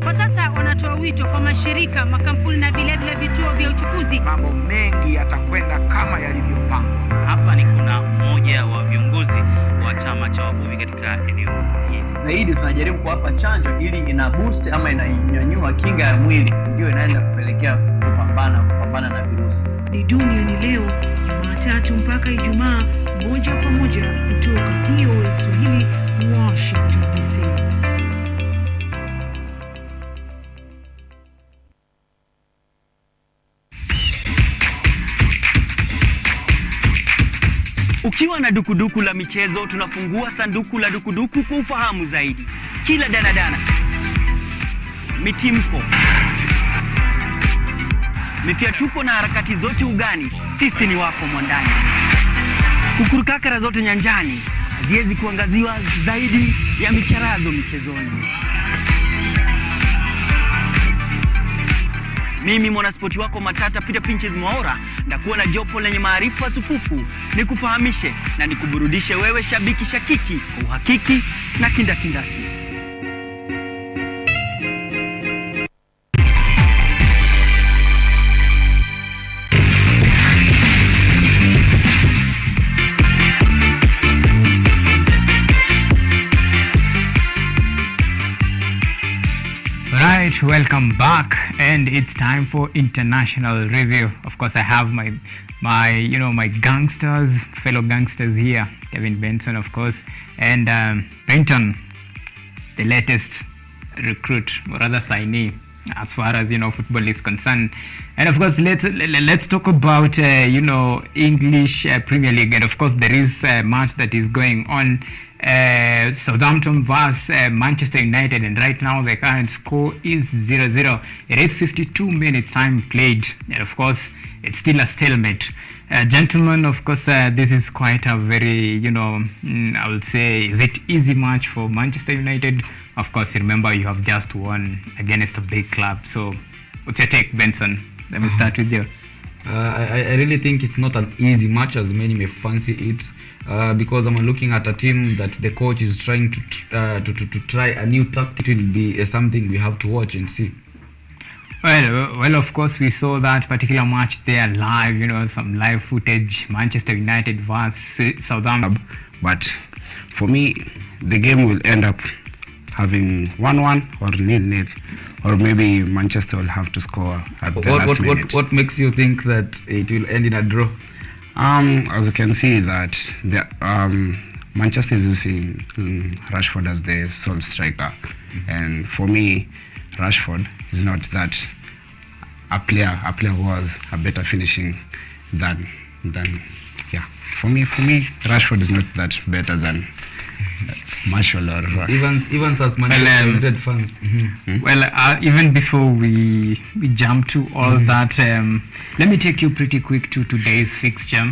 Kwa sasa wanatoa wito kwa mashirika, makampuni na vile vituo vya uchukuzi. Mambo mengi yatakwenda kama yalivyopangwa. Hapa ni kuna mmoja wa viongozi wa chama cha wavuvi katika eneo hili. Zaidi tunajaribu kuwapa chanjo ili ina boost ama inanyanyua kinga ya mwili, ndio inaenda kupelekea kupambana na virusi. Ni Duniani Leo, Jumatatu mpaka Ijumaa, moja kwa moja kutoka VOA Swahili, Washington DC. Ukiwa na dukuduku la michezo, tunafungua sanduku la dukuduku kwa ufahamu zaidi. Kila danadana, mitimko, mifiatuko na harakati zote ugani, sisi ni wako mwandani. Kukurukakara zote nyanjani, haziwezi kuangaziwa zaidi ya micharazo michezoni. Mimi mwanaspoti wako matata Peter Pinches Mwaora, ndakuwa na jopo lenye maarifa sufufu, nikufahamishe na nikuburudishe wewe shabiki shakiki kwa uhakiki na kindakindaki. Right, welcome back, and it's time for international review. Of course, I have my fellow gangsters here, Kevin Benson, of course, and Brenton, the latest recruit, or rather signee, as far as football is concerned. And of course, let's talk about English Premier League, and of course there is a match that is going on. Southampton vs Manchester United, and right now the current score is 0-0. It is 52 minutes time played, and of course it's still a stalemate. Gentlemen, of course this is quite a very I will say, is it easy match for Manchester United? Of course, remember you have just won against a big club. So what's your take, Benson? Let me start with you. I really think it's not an easy match as many may fancy it, because I'm looking at a team that the coach is trying to try a new tactic. It will be something we have to watch and see. Well, of course, we saw that particular match there live, some live footage, Manchester United vs Southampton. But for me, the game will end up having 1-1 or 0-0, or maybe Manchester will have to score at the last minute. What makes you think that it will end in a draw? As you can see that Manchester is using Rashford as the sole striker, and for me, Rashford is not that a player who has a better finishing than for me Rashford is not that better than Marshall or even as Manchester United fans. Even before we jump to all that, let me take you pretty quick to today's fixture.